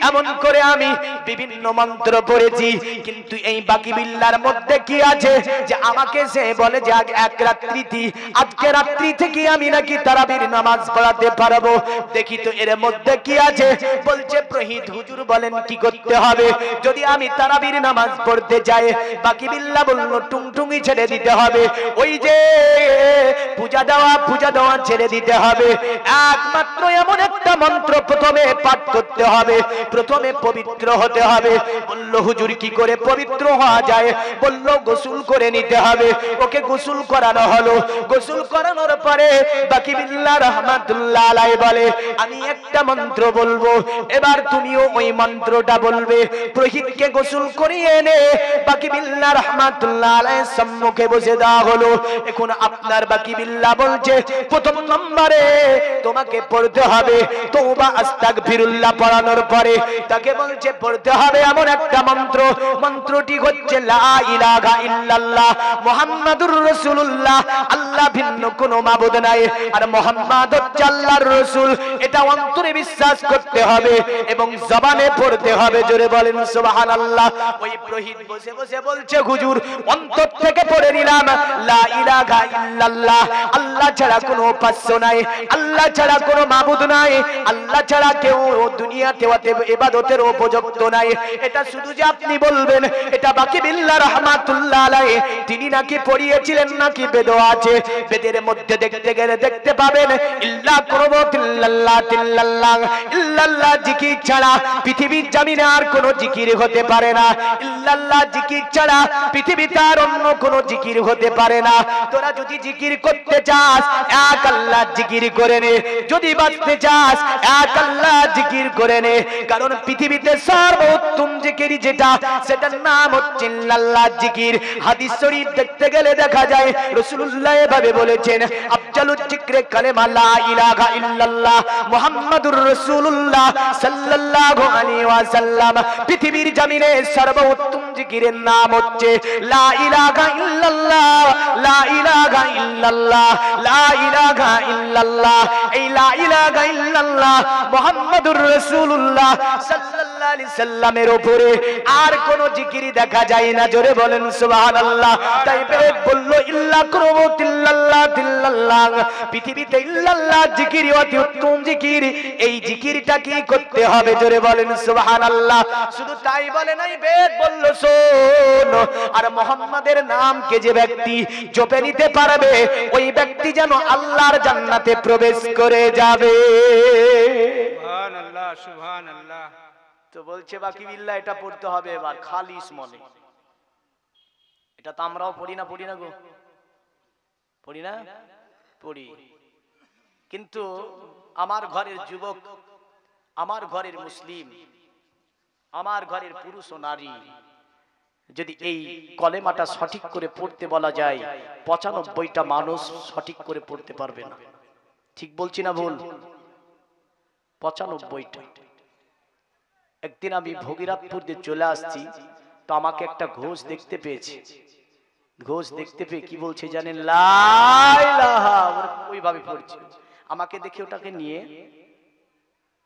A: এমন করে আমি বিভিন্ন মন্ত্র পড়েছি, কিন্তু এই বাকিবিল্লাহর মধ্যে কি আছে যে আমাকে সে বলে যে এক রাত্রিতে আজকে রাত্রি থেকে আমি নাকি তারাবির নামাজ পড়াতে পারবো। দেখি তো এর মধ্যে কি আছে। বলছে প্রহিত হুজুর বলেন কি করতে হবে। যদি আমি তারাবির নামাজ পড়তে যাই, বাকিবিল্লাহ বলল টুংটুঙ্গি ছেড়ে দিতে হবে, ওই যে পূজা দেওয়া ছেড়ে দিতে হবে। একমাত্র এমন একটা মন্ত্র প্রথমে পাঠ করতে হবে, প্রথমে পবিত্র হতে হবে। বলল হুজুর কি করে পবিত্র হওয়া যায়। বলল গোসল করে নিতে হবে। ওকে গোসল করানো হলো। গোসল করানোর পরে বাকিবিল্লাহ রাহমাতুল্লাহ আলাইহি বলে আমি একটা মন্ত্র বলবো, এবার তুমিও ওই মন্ত্রটা বলবে। প্রহিতকে গোসল করিয়ে এনে বাকিবিল্লাহ রাহমাতুল্লাহ আলাইহি সম্মুখে বসে দেওয়া হলো। এখন আপনার বাকিবিল্লাহ বলছে প্রথম নম্বরে তোমাকে পড়তে হবে তওবা আস্তাগফিরুল্লাহ। পড়ানোর পরে তাকে বলছে পড়তে হবে এমন একটা মন্ত্র, মন্ত্রটি হচ্ছে লা ইলাহা ইল্লাল্লাহ মুহাম্মাদুর রাসূলুল্লাহ, আল্লাহ ভিন্ন কোনো মাবুদ নাই, আর মুহাম্মদ হচ্ছে আল্লাহর রাসূল। এটা অন্তরে বিশ্বাস করতে হবে এবং জবানে পড়তে হবে। জোরে বলেন সুবহানাল্লাহ। ওই প্রহিত বসে বসে বলছে হুজুর অন্তর থেকে পড়ে নিলাম লা ইলাহা ইল্লাল্লাহ, আল্লাহ ছাড়া কোনো উপাস্য নাই, আল্লাহ ছাড়া কোনো মাবুদ নাই, আল্লাহ ছাড়া কেউ দুনিয়াতে ইবাদতের উপযুক্ত নাই। এটা শুধু যে আপনি বলবেন, এটা বাকিবিল্লাহ রাহমাতুল্লাহ আলাইহি তিনি নাকি পড়িয়েছিলেন, নাকি বেদ আছে। বেদের মধ্যে দেখতে গেলে দেখতে পাবেন ইল্লা কুরবাতিল্লাল্লাহ তিল্লাল্লাহ, ইল্লাল্লাহ জিকির ছাড়া পৃথিবীর জমিনে আর কোনো জিকির হতে পারে না। ইল্লাল্লাহ জিকির ছাড়া পৃথিবীতে আর অন্য কোনো জিকির হতে পারে না। তোরা যদি জিকির করতে চাস এক আল্লাহ জিকির করে নে, যদি বাঁচতে চাস এক আল্লাহ জিকির করে নে, কারণ পৃথিবীতে সর্বোত্তম জিকির যেটা, সেটার নাম হচ্ছে আল্লাহ জিকির। হাদিস শরীফ দেখতে গেলে দেখা যায় রাসূলুল্লাহ এভাবে বলেছেন আফজালুজ জিকরে কালেমা লা ইলাহা ইল্লাল্লাহ মুহাম্মাদুর রাসূলুল্লাহ সাল্লাল্লাহু আলাইহি ওয়াসাল্লাম। পৃথিবীর জমিনে সর্বোত্তম জিকিরের নাম হচ্ছে লা ইলাহা ইল্লাল্লাহ, লা ইলাহা ইল্লাল্লাহ, লা ইলাহা ইল্লাল্লাহ। এই লা ইলাহা ইল্লাল্লাহ মুহাম্মাদুর রাসূলুল্লাহ সাল্লাল্লাহু আলাইহি সাল্লামের উপরে আর কোন জিকির দেখা যায় না। জোরে বলেন সুবহানাল্লাহ। তাই বেদ বলল ইল্লা কুরবাতিল্লাল্লাহ তিল্লাল্লাহ, পৃথিবীতে ইল্লাল্লাহ জিকির অতি উত্তম জিকির। এই জিকিরটা কি করতে হবে? জোরে বলেন সুবহানাল্লাহ। শুধু তাই বলে নাই, বেদ বলল শোন, আর মুহাম্মাদের নামকে যে ব্যক্তি জপে নিতে পারবে ওই ব্যক্তি যেন আল্লাহর জান্নাতে প্রবেশ করে যাবে।
B: সুবহানাল্লাহ সুবহানাল্লাহ।
A: তো বলছে বাকিবিল্লাহ এটা পড়তে হবে এবার খালিস মনে। এটা তো আমরাও পড়ি না গো, পড়ি না? পড়ি। কিন্তু আমার ঘরের যুবক, আমার ঘরের মুসলিম, আমার ঘরের পুরুষ ও নারী যদি এই কলেমাটা সঠিক করে পড়তে বলা যায় ৯৫টা মানুষ সঠিক করে পড়তে পারবে না। ঠিক বলছি না ভুল? ৯৫টা। একদিন আমি ভগীরথপুর দিয়ে চলে আসছি, তো আমাকে একটা ঘোষ দেখতে পেয়েছি। ঘোষ দেখতে পেয়ে কি বলছে জানেন? লা ইলাহা, ওইভাবে পড়ছে। আমাকে দেখে ওটাকে নিয়ে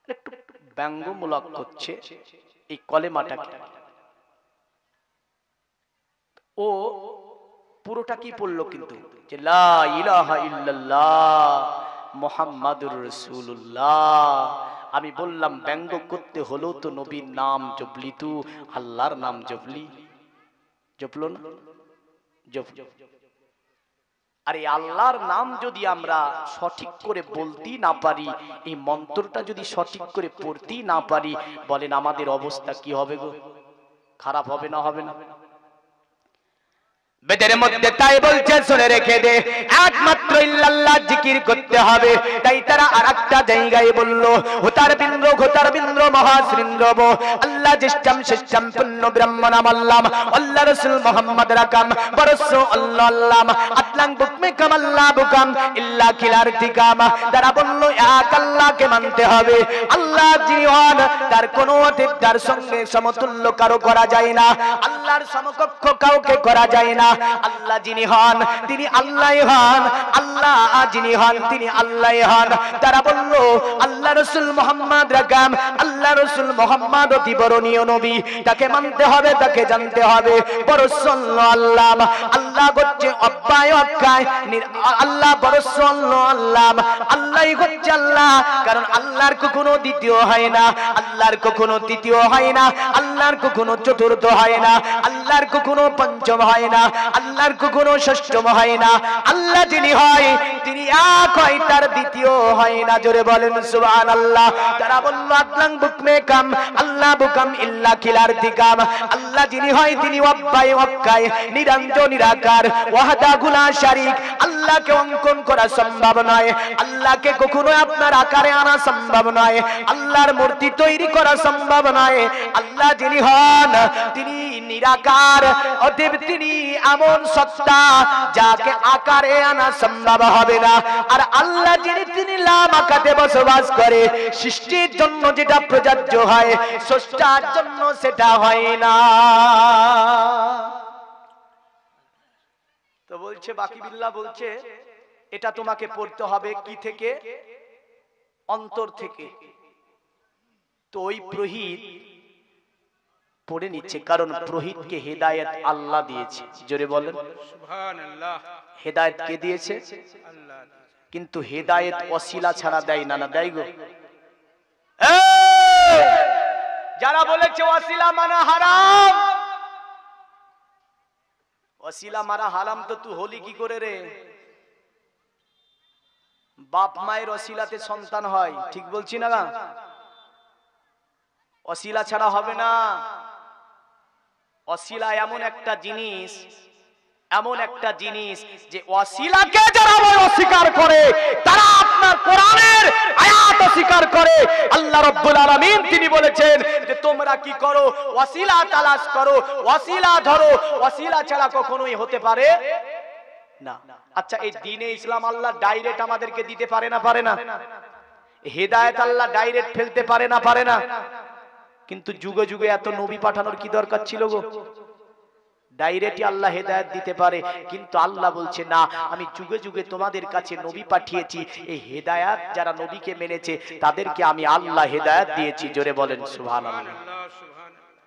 A: একটু ব্যঙ্গমূলক করছে এই কলেমাটাকে। ও পুরোটা কি পড়লো কিন্তু, যে লা ইলাহা ইল্লাল্লাহ মুহাম্মাদুর রাসূলুল্লাহ। আমি বললাম ব্যঙ্গ করতে হলো তো নবীর নাম জপলি, তু আল্লাহর নাম জপলি, জপলো না? আর এই আল্লাহর নাম যদি আমরা সঠিক করে বলতেই না পারি, এই মন্ত্রটা যদি সঠিক করে পড়তেই না পারি, বলেন আমাদের অবস্থা কি হবে গো? খারাপ হবে না? হবে না? বেদের মধ্যে তাই বলছে, শুনে রেখে দে, একমাত্র ইল্লাল্লাহ জিকির করতে হবে। তাই তারা আরেকটা জায়গায় বলল, হোতার বিন্দ্র ঘোতার বিন্দ্র মহাশ্রিন্দ্রব আল্লাহ জিষ্টাম শিষ্টাম পুণ্য ব্রাহ্মণাম আল্লাম আল্লাহ রাসূল মুহাম্মদ রাকাম বরসু আল্লাহ আল্লাম আতলাং বুকমে কামাল্লাহ বুকাম ইল্লা কিলার তিকাম। তারা বলল এক আল্লাহকে মানতে হবে। আল্লাহ যিনি হন তার কোনো অতীতার সঙ্গে সমতুল্য কারো করা যায় না, আল্লাহর সমকক্ষ কাউকে করা যায় না। আল্লাহ যিনি হন তিনি আল্লাহই হন, আল্লাহ যিনি হন তিনি আল্লাহই হন। তারা বলল আল্লাহ রাসূল মুহাম্মদ রাকাম, আল্লাহ রাসূল মুহাম্মদ অতি বরণীয় নবী, তাকে মানতে হবে, তাকে জানতে হবে। বরসল্লাহ আল্লাহ হচ্ছে অব্যয় অক্ষয়, আল্লাহ বরসল্লাহ আল্লাহই হচ্ছে আল্লাহ। কারণ আল্লাহর কখনো দ্বিতীয় হয় না, আল্লাহর কখনো তৃতীয় হয় না, আল্লাহর কখনো চতুর্থ হয় না, আল্লাহর কখনো পঞ্চম হয় না, আল্লাহর কখনো ষষ্ঠম হয় না। আল্লাহ যিনি হয় তিনি এক হয়, তার দ্বিতীয় হয় না। জোরে বলেন সুবহানাল্লাহ। তারা বলল আতলাং বুকমে কাম আল্লাহ বুকাম ইল্লা কিলার দিকাম। আল্লাহ যিনি হয় তিনি অব্যয় অক্ষয়, নিরঞ্জন নিরাকার, ওয়াহদা গুলা শারিক। আল্লাহকে অঙ্কন করা সম্ভব নয়, আল্লাহকে কখনো আপনার আকারে আনা সম্ভব নয়, আল্লাহর মূর্তি তৈরি করা সম্ভব নয়। আল্লাহ যিনি হন তিনি নিরাকার, অতএব তিনি এমন সত্তা যাকে আকারে আনা সম্ভব হবে না। আর আল্লাহ যিনি তিনি লাম আকারে বসবাস করে, সৃষ্টির জন্য যেটা প্রযোজ্য হয় স্রষ্টার জন্য সেটা হয় না। তো বলছে বাকি বিল্লাহ বলছে এটা তোমাকে পড়তে হবে কি থেকে? অন্তর থেকে। তো ওই পুরোহিত পড়ে নিচ্ছে, কারণ পুরোহিতকে হেদায়েত আল্লাহ দিয়েছে। জোরে বলেন
B: সুবহানাল্লাহ।
A: হেদায়েত কে দিয়েছে?
B: আল্লাহ।
A: কিন্তু হেদায়েত ওসিলা ছাড়া দেয় না, না দেয় গো? যারা বলেছে ওসিলা মানা হারাম, ওসিলা মারা হারাম, তো তুই হলি কি করে রে? বাপ মায়ের ওসিলাতে সন্তান হয়, ঠিক বলছি না? ওসিলা ছাড়া হবে না। ওসিলা এমন একটা জিনিস, এমন একটা জিনিস যে ওসিলাকে যারা অস্বীকার করে তারা আপনার কোরআনের আয়াত অস্বীকার করে। আল্লাহ রাব্বুল আলামিন তিনি বলেছেন যে তোমরা কি করো? ওসিলা তালাশ করো, ওসিলা ধরো, ওসিলা ছাড়া কখনোই হতে পারে না। আচ্ছা, এই দ্বীনে ইসলাম আল্লাহ ডাইরেক্ট আমাদেরকে দিতে পারে না? পারে না? হেদায়েত আল্লাহ ডাইরেক্ট ফেলতে পারে না? পারে না? কিন্তু যুগে যুগে এত নবী পাঠানোর কি দরকার ছিল গো? ডাইরেক্টই আল্লাহ হেদায়েত দিতে পারে, কিন্তু আল্লাহ বলছে না, আমি যুগে যুগে তোমাদের কাছে নবী পাঠিয়েছি, এই হেদায়েত যারা নবীকে মেনেছে তাদেরকে আমি আল্লাহ হেদায়েত দিয়েছি। জোরে বলেন সুবহানাল্লাহ।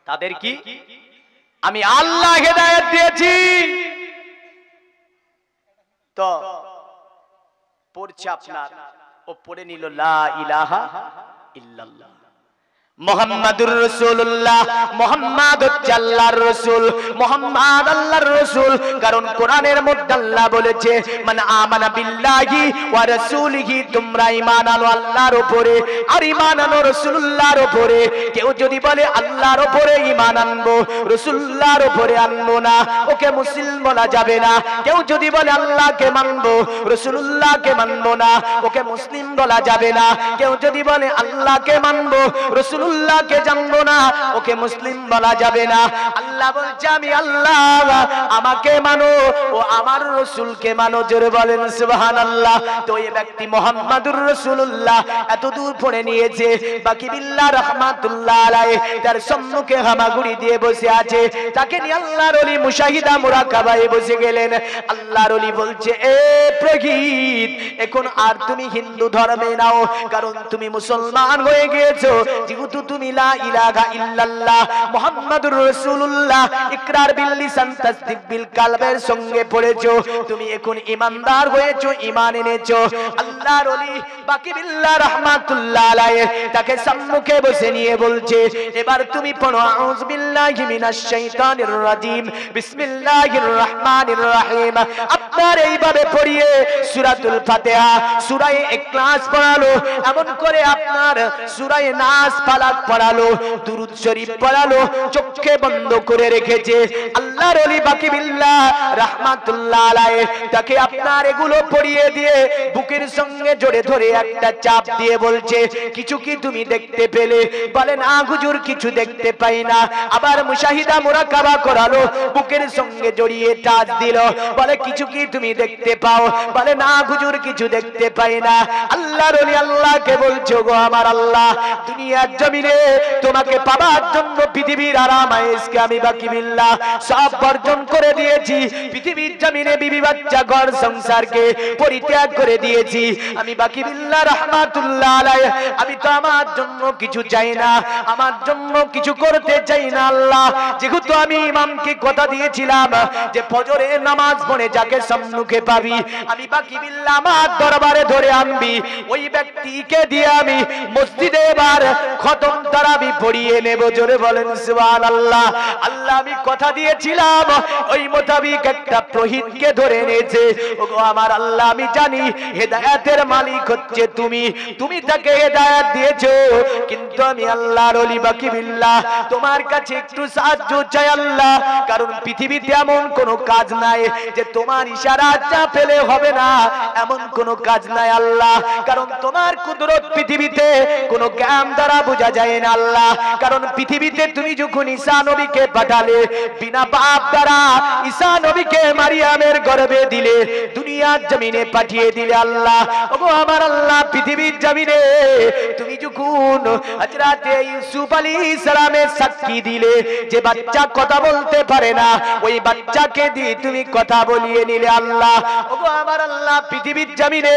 A: তাদের কি আমি আল্লাহ হেদায়েত দিয়েছি। তো পড়ছে আপনার, ও পড়ে নিল লা ইলাহা ইল্লাল্লাহ মুহাম্মাদুর রাসূলুল্লাহ। মুহাম্মদ হচ্ছে আল্লাহর রাসূল, মুহাম্মদ আল্লাহর রাসূল। কারণ কোরআনের মধ্যে আল্লাহ বলেছে মান আমানা বিল্লাহি ওয়া রাসূলিহি, তোমরা ঈমান আনো আল্লাহর উপরে আর ঈমান আনো রাসূলুল্লাহর উপরে। কেউ যদি বলে আল্লাহর উপরে ঈমান আনবো, রাসূলুল্লাহর উপরে আনবো না, ওকে মুসলিম বলা যাবে না। কেউ যদি বলে আল্লাহকে মানবো, রাসূলুল্লাহকে মানবো না, ওকে মুসলিম বলা যাবে না। কেউ যদি বলে আল্লাহকে মানবো, রাসূল রাসূলুল্লাহকে জানবো না, ওকে মুসলিম বলা যাবে না। আল্লাহ বলছে আমি আল্লাহ, আমাকে মানো ও আমার রাসূলকে মানো। জোরে বলেন সুবহানাল্লাহ। তো এই ব্যক্তি মুহাম্মাদুর রাসূলুল্লাহ এত দূর পড়ে নিয়েছে, বাকি বিল্লাহ রাহমাতুল্লাহ আলাইহি তার সম্মুখে হামাগুড়ি দিয়ে বসে আছে। তাকে নিয়ে আল্লাহর ওলি মুশাহিদা মুরাকাবায় বসে গেলেন। আল্লাহর ওলি বলছে, এ প্রগীত, এখন আর তুমি হিন্দু ধর্মে নাও, কারণ তুমি মুসলমান হয়ে গিয়েছো। যেহেতু তুমি লা ইলাহা ইল্লাল্লাহ মুহাম্মাদুর রাসূলুল্লাহ ইকরার বিল লিসান তাসদিক বিল কালবের সঙ্গে পড়েছো, তুমি এখন ঈমানদার হয়েছো, ঈমান এনেছো। আল্লাহর ওলি বাকি বিল্লাহ রাহমাতুল্লাহ আলাইহি তাকে সম্মুখে বসে নিয়ে বলছে, এবার তুমি পড়ো আউযু বিল্লাহি মিনাশ শাইতানির রাজিম বিসমিল্লাহির রহমানির রহিম। আপনার এইভাবে পড়িয়ে সূরাতুল ফাতিহা, সূরা ইখলাস পড়ালো, এমন করে আপনার সূরা নাস ফালাক পড়ালো, দুরূদ শরীফ পড়ালো, চোখে বন্ধ করে রেখেছে। আল্লাহর ওলি বাকি বিল্লাহ রাহমাতুল্লাহ আলাইহি তাকে আপনার এগুলো পড়িয়ে দিয়ে বুকের সঙ্গে জড়ে ধরে একটা চাপ দিয়ে বলছে, কিছু কি তুমি দেখতে পেলে? বলে না হুজুর, কিছু দেখতে পাই না। আবার মুশাহিদা মুরাকাবা করালো, বুকের সঙ্গে জড়িয়ে টাচ দিল, বলে কিছু কি তুমি দেখতে পাও? বলে না হুজুর, কিছু দেখতে পাই না। আল্লাহর ওলি আল্লাহকে বলছো, গো আমার আল্লাহ, দুনিয়ার জমিনে তোমাকে পাবার জন্য পৃথিবীর আরাম আয়েশকে আমি বাকি বিল্লাহ সব বর্জন করে দিয়েছি। পৃথিবীর জমিনে বিবি বাচ্চা ঘর সংসারকে পরিত্যাগ করে দিয়েছি। আমি বাকি বিল্লাহ রাহমাতুল্লাহ আলাইহি আমি তো আমার জন্য কিছু চাই না, আমার জন্য কিছু করতে চাই না আল্লাহ। যেহেতু আমি ইমামকে কথা দিয়েছিলাম যে ফজরের নামাজ পড়ে যাকে সম্মুখে পাবি আমি বাকি বিল্লাহ আমার দরবারে ধরে আনবি, ওই ব্যক্তিকে দিয়ে আমি মসজিদে এবার খতম তারাবি পড়িয়ে নেব। জোরে বলেন সুবহানাল্লাহ। আল্লাহ আমি কথা দিয়েছিলাম, ওই মোতাবিক একটা প্রহিতকে ধরে এনেছে। ওগো আমার আল্লাহ, আমি জানি হেদায়েতের মালিক হচ্ছে তুমি, তুমি তাকে হেদায়েত দিয়েছো, কিন্তু আমি আল্লাহর ওলি বাকি বিল্লাহ তোমার কাছে একটু সাহায্য চাই আল্লাহ। কারণ পৃথিবীতে এমন কোনো কাজ নাই যে তোমার ইশারা যা পেলে হবে না, এমন কোনো কাজ নাই আল্লাহ। কারণ তোমার কুদরত পৃথিবীতে কোনো জ্ঞান দ্বারা বোঝা যায় না আল্লাহ। কারণ পৃথিবীতে তুমি যখন ঈসা নবীকে পাঠালে, বিনা পাপ দ্বারা ঈসা নবীকে মারিয়ামের গর্ভে দিলে, দুনিয়ার জমিনে পাঠিয়ে দিলে আল্লাহ। ওগো আমার আল্লাহ, পৃথিবীর জমিনে তুমি যখন হযরত ইউসুফ আলাইহিস সালামের সাক্ষী দিলে যে বাচ্চা কথা বলতে পারে না, ওই বাচ্চাকে দিয়ে তুমি কথা বলিয়ে নিলে আল্লাহ। ওগো আমার আল্লাহ, পৃথিবীর জমিনে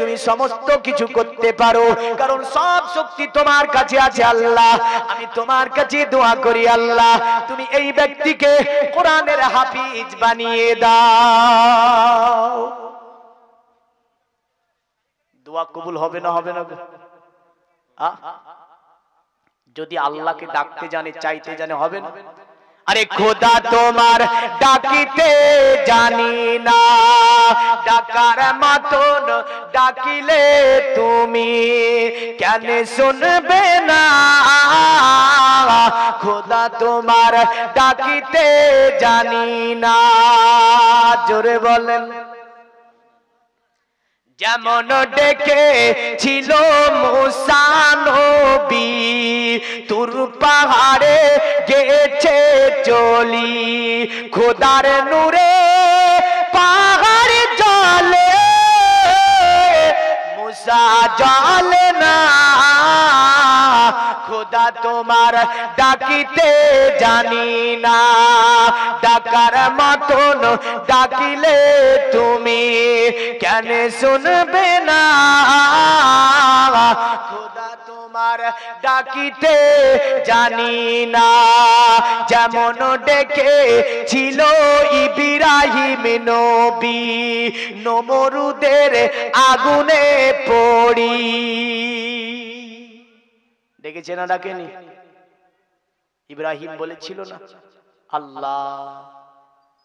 A: তুমি সমস্ত কিছু করতে পারো, কারণ সব শক্তি তোমার কাছে আছে আল্লাহ। আমি তোমার কাছে দোয়া করি আল্লাহ, তুমি এই ব্যক্তিকে কোরআনের হাফিজ বানিয়ে দাও। দোয়া কবুল হবে না হবে না? যদি আল্লাহকে ডাকতে জানে, চাইতে জানে, হবে না? আরে খোদা তোমার ডাকিতে জানি না, ডাকার মতন ডাকিলে তুমি কেন শুনবে না? খোদা তোমার ডাকিতে জানি না। জোরে বলেন। যেমন ডেকে ছিল মুসা নবী, তুর পাহাড়ে গেছে চলি, খোদার নূরে পাহাড় জলে, মুসা জলে না। খোদা তোমার ডাকিতে জানি না, ডাকার মতন ডাকিলে তুমি কেন শুনবে না? খোদা তোমার ডাকিতে জানি না। যেমন ডেকে ছিল ইব্রাহিম নবী, নমরুদের আগুনে পড়ি। ডেকেছে না ডাকেনি? ইব্রাহিম বলেছিল না আল্লাহ,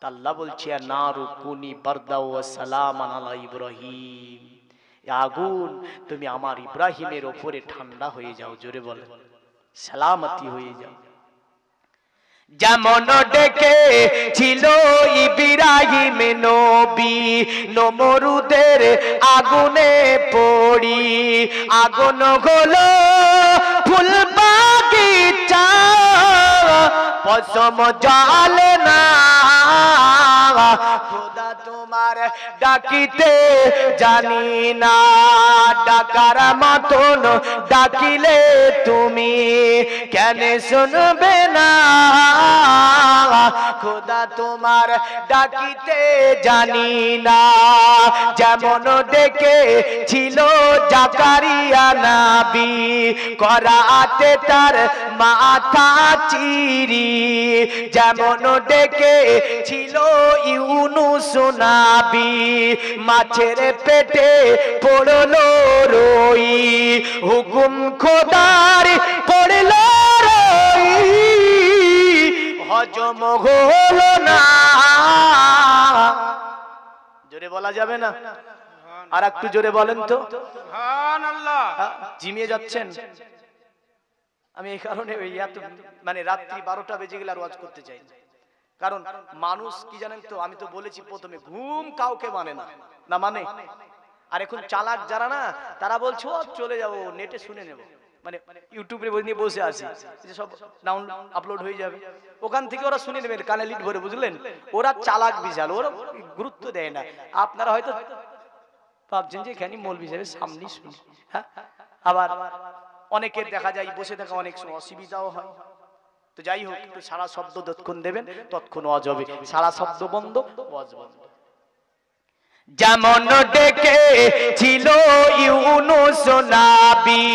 A: আল্লাহ বলছে নারু কুনি বারদা ওয়া সালামান আলা ইব্রাহিম, আগুন তুমি আমার ইব্রাহিমের উপরে ঠান্ডা হয়ে যাও। জোরে বলেন, সালামতি হয়ে যাও। যেমন ডেকে ছিল ইব্রাহিম নবী, নমরুদের আগুনে পড়ি, আগুন হলো ফুল বাগিচা পশম জালে না খোদা তোমার ডাকিতে জানি না ডাকার মতন ডাকিলে তুমি কেন শুনবে না খোদা তোমার ডাকিতে জানি না যেমন ডেকে ছিল জাকারিয়া নবী করাতে তার মাথা চিরি যেমন ডেকে ছিল ইউনুস নবী মাছের পেটে পড়লো রই হুকুম খোদার পড়লো রই হজম হলো না জোরে বলা যাবে না আর একটু জোরে বলেন তো
B: সুবহানাল্লাহ
A: জিমিয়ে যাচ্ছেন আমি এই কারণে মানে রাত্রি 12টা বেজে গেলে আর ওয়াজ করতে চাই না কারণ মানুষ কি জানেন তো আমি তো বলেছি প্রথমে ঘুম কাউকে মানে না না মানে আর এখন চালাক যারা না তারা বলছে ও চলে যাবো নেটে শুনে নেব মানে ইউটিউবে নিয়ে বসে আছি যে সব ডাউনলোড আপলোড হয়ে যাবে ওখান থেকে ওরা শুনে নেবেন কানে লিড ভরে বুঝলেন ওরা চালাক বিশাল ওরা গুরুত্ব দেয় না আপনারা হয়তো ভাবছেন যে এখানে মৌলভী সাহেবের সামনেই শুনি হ্যাঁ আবার অনেকের দেখা যায় বসে থাকা অনেক সময় অসুবিধাও হয় তো যাই হোক একটু সারা শব্দ যতক্ষণ দেবেন ততক্ষণ ওয়াজ হবে সারা শব্দ বন্ধ ওয়াজ বন্ধ যেমন ডেকে ছিল ইউনুস নবী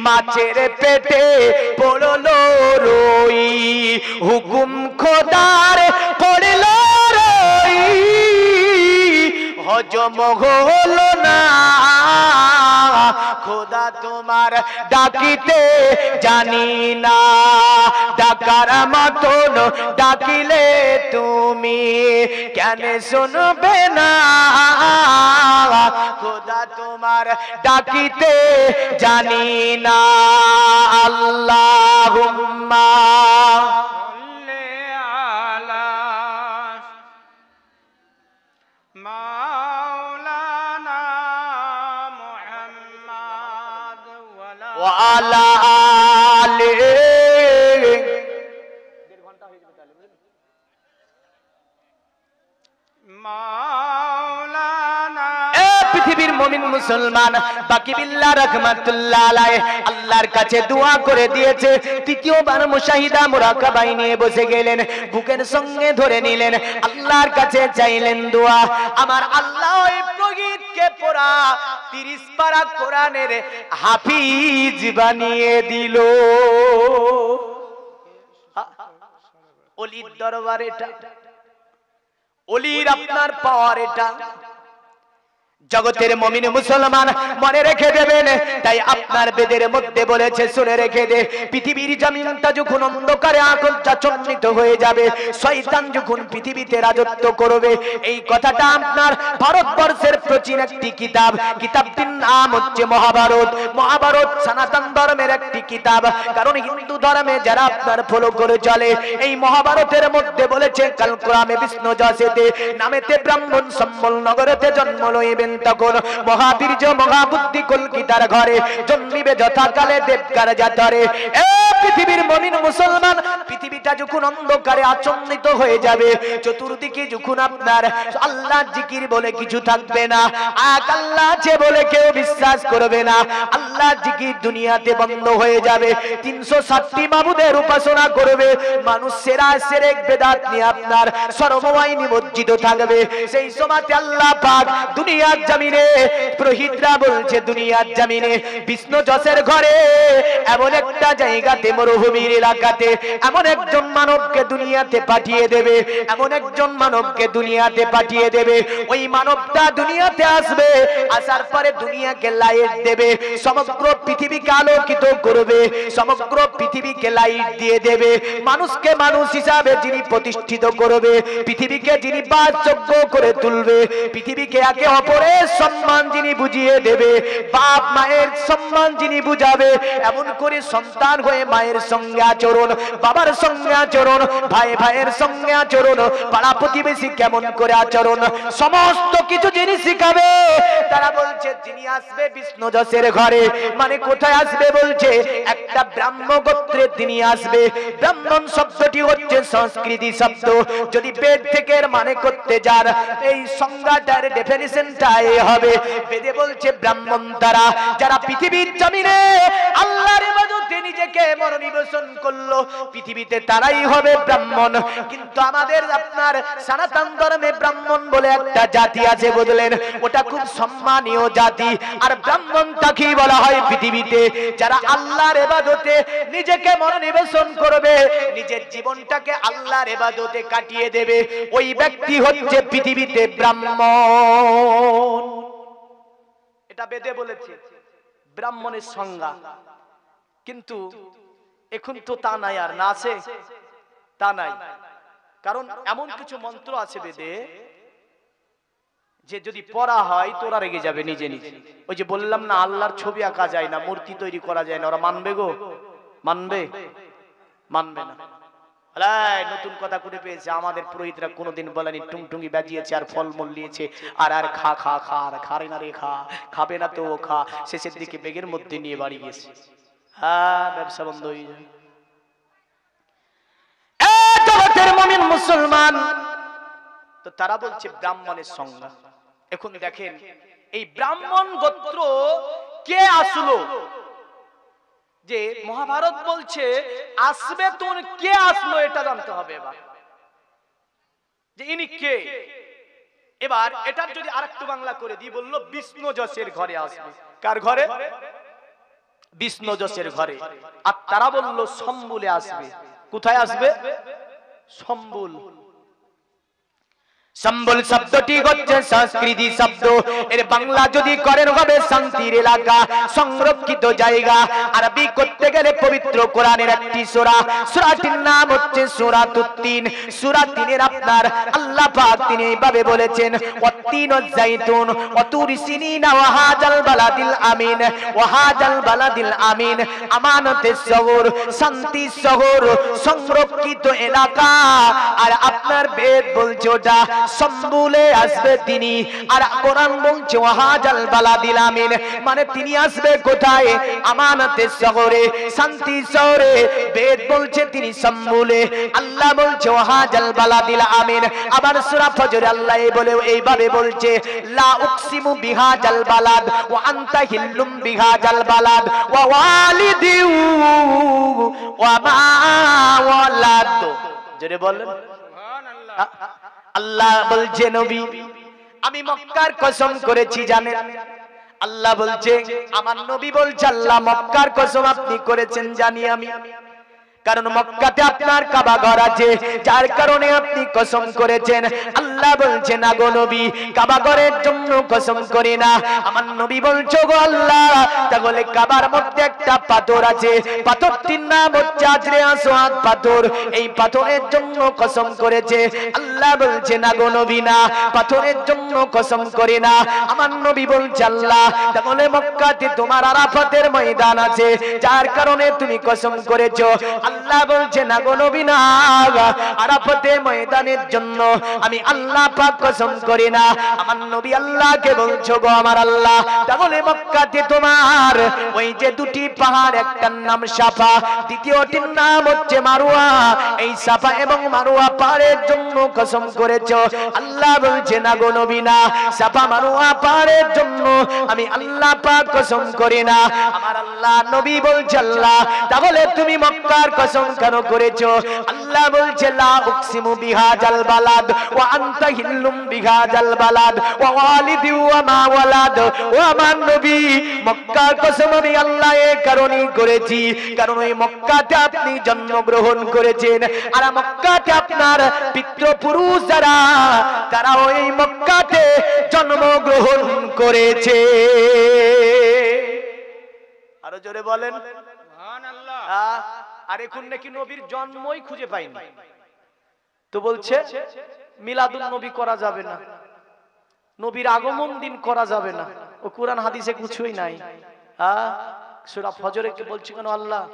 A: মাছের পেটে পড়লো রই হুকুম খোদার পড়লো রই হজম হলো না খোদা তোমার ডাকিতে জানি না ডাকার মতন ডাকিলে তুমি কেন শুনবে না খোদা তোমার ডাকিতে জানি না আল্লাহুম্মা
B: সাল্লি আলা মাওলানা মুহাম্মদ
A: ওয়া আলা আলিহি
B: মাওলানা
A: পৃথিবীর মুমিন মুসলমান বাকি বিল্লাহ রাহমাতুল্লাহ আলাইহি আল্লাহর কাছে দোয়া করে দিয়েছে তৃতীয়বার মুশাহিদা মুরাকাবায় নিয়ে বসে গেলেন বুকের সঙ্গে ধরে নিলেন আল্লাহর কাছে চাইলেন দোয়া আমার আল্লাহ ওই প্রগীতকে পড়া 30 পারা কোরআনের হাফিজ বানিয়ে দিল ওলির দরবার এটা ওলির আপনার পাওয়ার এটা জগতের মুমিন মুসলমান মনে রেখে দেবেন তাই আপনার বেদের মধ্যে বলেছে শুনে রেখে দে পৃথিবীর জমিনটা যখন অন্ধকারে আচ্ছন্নিত হয়ে যাবে শয়তান যখন পৃথিবীতে রাজত্ব করবে এই কথাটা আপনার ভারতবর্ষের প্রাচীন একটি কিতাবটির নাম হচ্ছে মহাভারত মহাভারত সনাতন ধর্মের একটি কিতাব কারণ হিন্দু ধর্মে যারা আপনার ফলো করে চলে এই মহাভারতের মধ্যে বলেছে কালক্রমে বিষ্ণু যশেতে নামেতে ব্রাহ্মণ সম্বল নগরেতে জন্ম লইবেন তখন মহাবীর্য মহাবুদ্ধি কলকিতার ঘরে জন্মিবে যথাকালে দেবকার জাতরে পৃথিবীর মুমিন মুসলমান পৃথিবীটা যখন অন্ধকারে আচ্ছন্নিত হয়ে যাবে চতুর্দিকে যখন আপনার আল্লাহ জিকির বলে কিছু থাকবে না এক আল্লাহ আছে বলে কেউ বিশ্বাস করবে না আল্লাহ জিকির দুনিয়াতে বন্ধ হয়ে যাবে 360টি মাবুদের উপাসনা করবে মানুষ সেরা শিরক বেদাত নিয়ে আপনার সর্বময় নিমজ্জিত থাকবে সেই সময়তে আল্লাহ পাক দুনিয়ার জমিনে পুরোহিতরা বলছে দুনিয়ার জমিনে বিষ্ণু যশের ঘরে এমন একটা জায়গাতে মরুভূমির এলাকাতে এমন একজন মানবকে দুনিয়াতে পাঠিয়ে দেবে এমন একজন মানবকে দুনিয়াতে পাঠিয়ে দেবে ওই মানবটা দুনিয়াতে আসবে আসার পরে দুনিয়াকে লাইট দেবে সমগ্র পৃথিবীকে আলোকিত করবে সমগ্র পৃথিবীকে লাইট দিয়ে দেবে মানুষকে মানুষ হিসাবে যিনি প্রতিষ্ঠিত করবে পৃথিবীকে যিনি বাসযোগ্য করে তুলবে পৃথিবীকে একে অপরের বাপের সম্মান যিনি বুঝিয়ে দেবে, বাপ মায়ের সম্মান যিনি বুঝাবে, এমন করে সন্তান হয়ে মায়ের সঙ্গে আচরণ, বাবার সঙ্গে আচরণ, ভাই ভাইয়ের সঙ্গে আচরণ, পাড়া প্রতিবেশী কেমন করে আচরণ, সমস্ত কিছু যিনি শিখাবে। তারা বলছে যিনি আসবে বিষ্ণু যশের ঘরে, মানে কোথায় আসবে বলছে একটা ব্রাহ্ম গোত্রের তিনি আসবে। ব্রাহ্মণ শব্দটি হচ্ছে সংস্কৃতি শব্দ। যদি বেদ থেকে এর মানে করতে যান, এই সংজ্ঞাটার ডেফিনিশনটা এই হবে। বেদে বলছে ব্রাহ্মণ তারা যারা পৃথিবীর জমিনে আল্লাহর ইবাদতে নিজেকে মনোনিবেশন করলো, পৃথিবীতে তারাই হবে ব্রাহ্মণ। কিন্তু আমাদের আপনার সনাতন ধর্মে ব্রাহ্মণ বলে একটা জাতি আছে, বুঝলেন, ওটা খুব সম্মানীয় জাতি। আর ব্রাহ্মণ তাকেই বলা হয় পৃথিবীতে যারা আল্লাহর ইবাদতে নিজেকে মনোনিবেশন করবে, নিজের জীবনটাকে আল্লাহর ইবাদতে কাটিয়ে দেবে, ওই ব্যক্তি হচ্ছে পৃথিবীতে ব্রাহ্মণ। এটা বেদে বলেছে ব্রাহ্মণের সংজ্ঞা। কিন্তু এখন তো তা নাই, আর না আছে তা নাই। কারণ এমন কিছু মন্ত্র আছে বেদে যে যদি পড়া হয় তোরা রেগে যাবে নিজে নিজে। ওই যে বললাম না, আল্লাহর ছবি আঁকা যায় না, মূর্তি তৈরি করা যায় না। ওরা মানবে গো? মানবে? মানবে না। নতুন কথা করে পেয়েছে, আমাদের পুরোহিতরা কোনোদিন বলেনি টুংটুঙ্গি বাজিয়েছে আর ফলমূল নিয়েছে আর আর খা খা খা, আর খারে না রে খা, খাবে না তো ও খা, শেষের দিকে বেগের মধ্যে নিয়ে বাড়ি গেছে। হ্যাঁ, ব্যবসা বন্ধ হয়ে যায়। জগতের মুমিন মুসলমান তো তারা বলছে ব্রাহ্মণের সংজ্ঞা। এখন দেখেন এই ব্রাহ্মণ গোত্র কে আসলো, যে মহাভারত বলছে আসবে, তো কে আসলো এটা জানতে হবে এবার, যে ইনি কে। এবার এটার যদি আরেকটু বাংলা করে দিই, বললো বিষ্ণু যশের ঘরে আসবে। কার ঘরে? বিষ্ণু যশের ঘরে। আর তারা বললো সম্বুলে আসবে। কোথায় আসবে? সম্বুল। সম্বল শব্দটি হচ্ছে সংস্কৃতি শব্দ। এর বাংলা যদি করেন হবে শান্তির এলাকা, সংরক্ষিত জায়গা। আরবি করতে গেলে পবিত্র কোরআনের একটি সূরা, সূরাটির নাম হচ্ছে সূরাতুত তিন। সূরা 3 আপনার আল্লাহ পাক তিনি এইভাবে বলেছেন, ওয়াত্তিন ওয়াজ-জাইতুন ওয়াতুরি সিনিনা ওয়া হাযাল বালাদিল আমিন, ওয়া হাযাল বালাদিল আমিন, আমানতের শহর, শান্তি শহর, সংরক্ষিত এলাকা। আর আপনার বেদ বলছে ওটা সম্বুলে আসবে তিনি। আর কোরআন বলছে ওয়াহাজাল বালাদিল আমিন, মানে তিনি আসবে কোথায়? আমানতের শহরে, শান্তি শহরে। বেদ বলছে তিনি সম্বুলে, আল্লাহ বলছে ওয়াহাজাল বালাদিল আমিন। আবার সূরা ফজরে আল্লাহ এইভাবে বলছে লা উকসিমু বিহাজাল বালাদ ওয়া আনতা হিল্লুম বিহাজাল বালাদ ওয়া ওয়ালিদি ওয়া মা ওয়ালাদ। জোরে বলেন সুবহানাল্লাহ। আল্লাহ বলছে নবী আমি মক্কার কসম করেছি, জানেন? আল্লাহ বলছে, আমার নবী বলছে আল্লাহ মক্কার কসম আপনি করেছেন জানি আমি, কারণ মক্কাতে আপনার কাবা ঘর আছে, যার কারণে আপনি কসম করেছেন। আল্লাহ বলছে না গো নবী, কাবা ঘরের জন্য কসম করি না। আমার নবী বলছো গো আল্লাহ, তাহলে কাবার মধ্যে একটা পাথর আছে, পাথরটির নাম হচ্ছে আজরে আসওয়াদ পাথর, এই পাথরের জন্য কসম করেছে। আল্লাহ বলছে না গো নবী, না, পাথরের জন্য কসম করি না। আমার নবী বলছে আল্লাহ, তাহলে মক্কাতে তোমার আরাফাতের ময়দান আছে, যার কারণে তুমি কসম করেছো। আল্লাহ বলছে না গো নবী, না, আরাফাতের ময়দানের জন্য আমি আল্লাহ পাক কসম করি না। আমার নবী আল্লাহকে বলছো গো আমার আল্লাহ, তাহলে মক্কাতে তোমার ওই যে দুটি পাহাড়, একটার নাম সাফা, দ্বিতীয়টির নাম হচ্ছে মারওয়া, এই সাফা এবং মারওয়া পাহাড়ের জন্য কসম করেছো। আল্লাহ বলছে না গো নবী, না, সাফা মারওয়া পাহাড়ের জন্য আমি আল্লাহ পাক কসম করি না। আমার আল্লাহ নবী বলছে আল্লাহ, তাহলে তুমি মক্কার কসম কেন করেছো? আল্লাহ বলছে লা উকসিমু বিহাজাল বালাদ ওয়া আনতা হিল্লুম বিহাজাল বালাদ ওয়া ওয়ালিদি ওয়া মা ওয়ালাদ। ও আমার নবী, মক্কার কসম আমি আল্লাহ এই কারণেই করেছি, কারণ ওই মক্কাতে আপনি জন্মগ্রহণ করেছেন। আর মক্কাতে আপনার পিতৃপুরুষ যারা, তারা ওই মক্কাতে জন্মগ্রহণ করেছে। আরো জোরে বলেন সুবহানাল্লাহ। আর এখন নাকি নবীর জন্মই খুঁজে পাইনি, তো বলছে মিলাদুন নবী করা যাবে না। নবীর আগমন দিন করা যাবে না, ও কোরআন হাদিসে কিছুই নাই। সূরা ফজরে কে বলছি কেন আল্লাহ,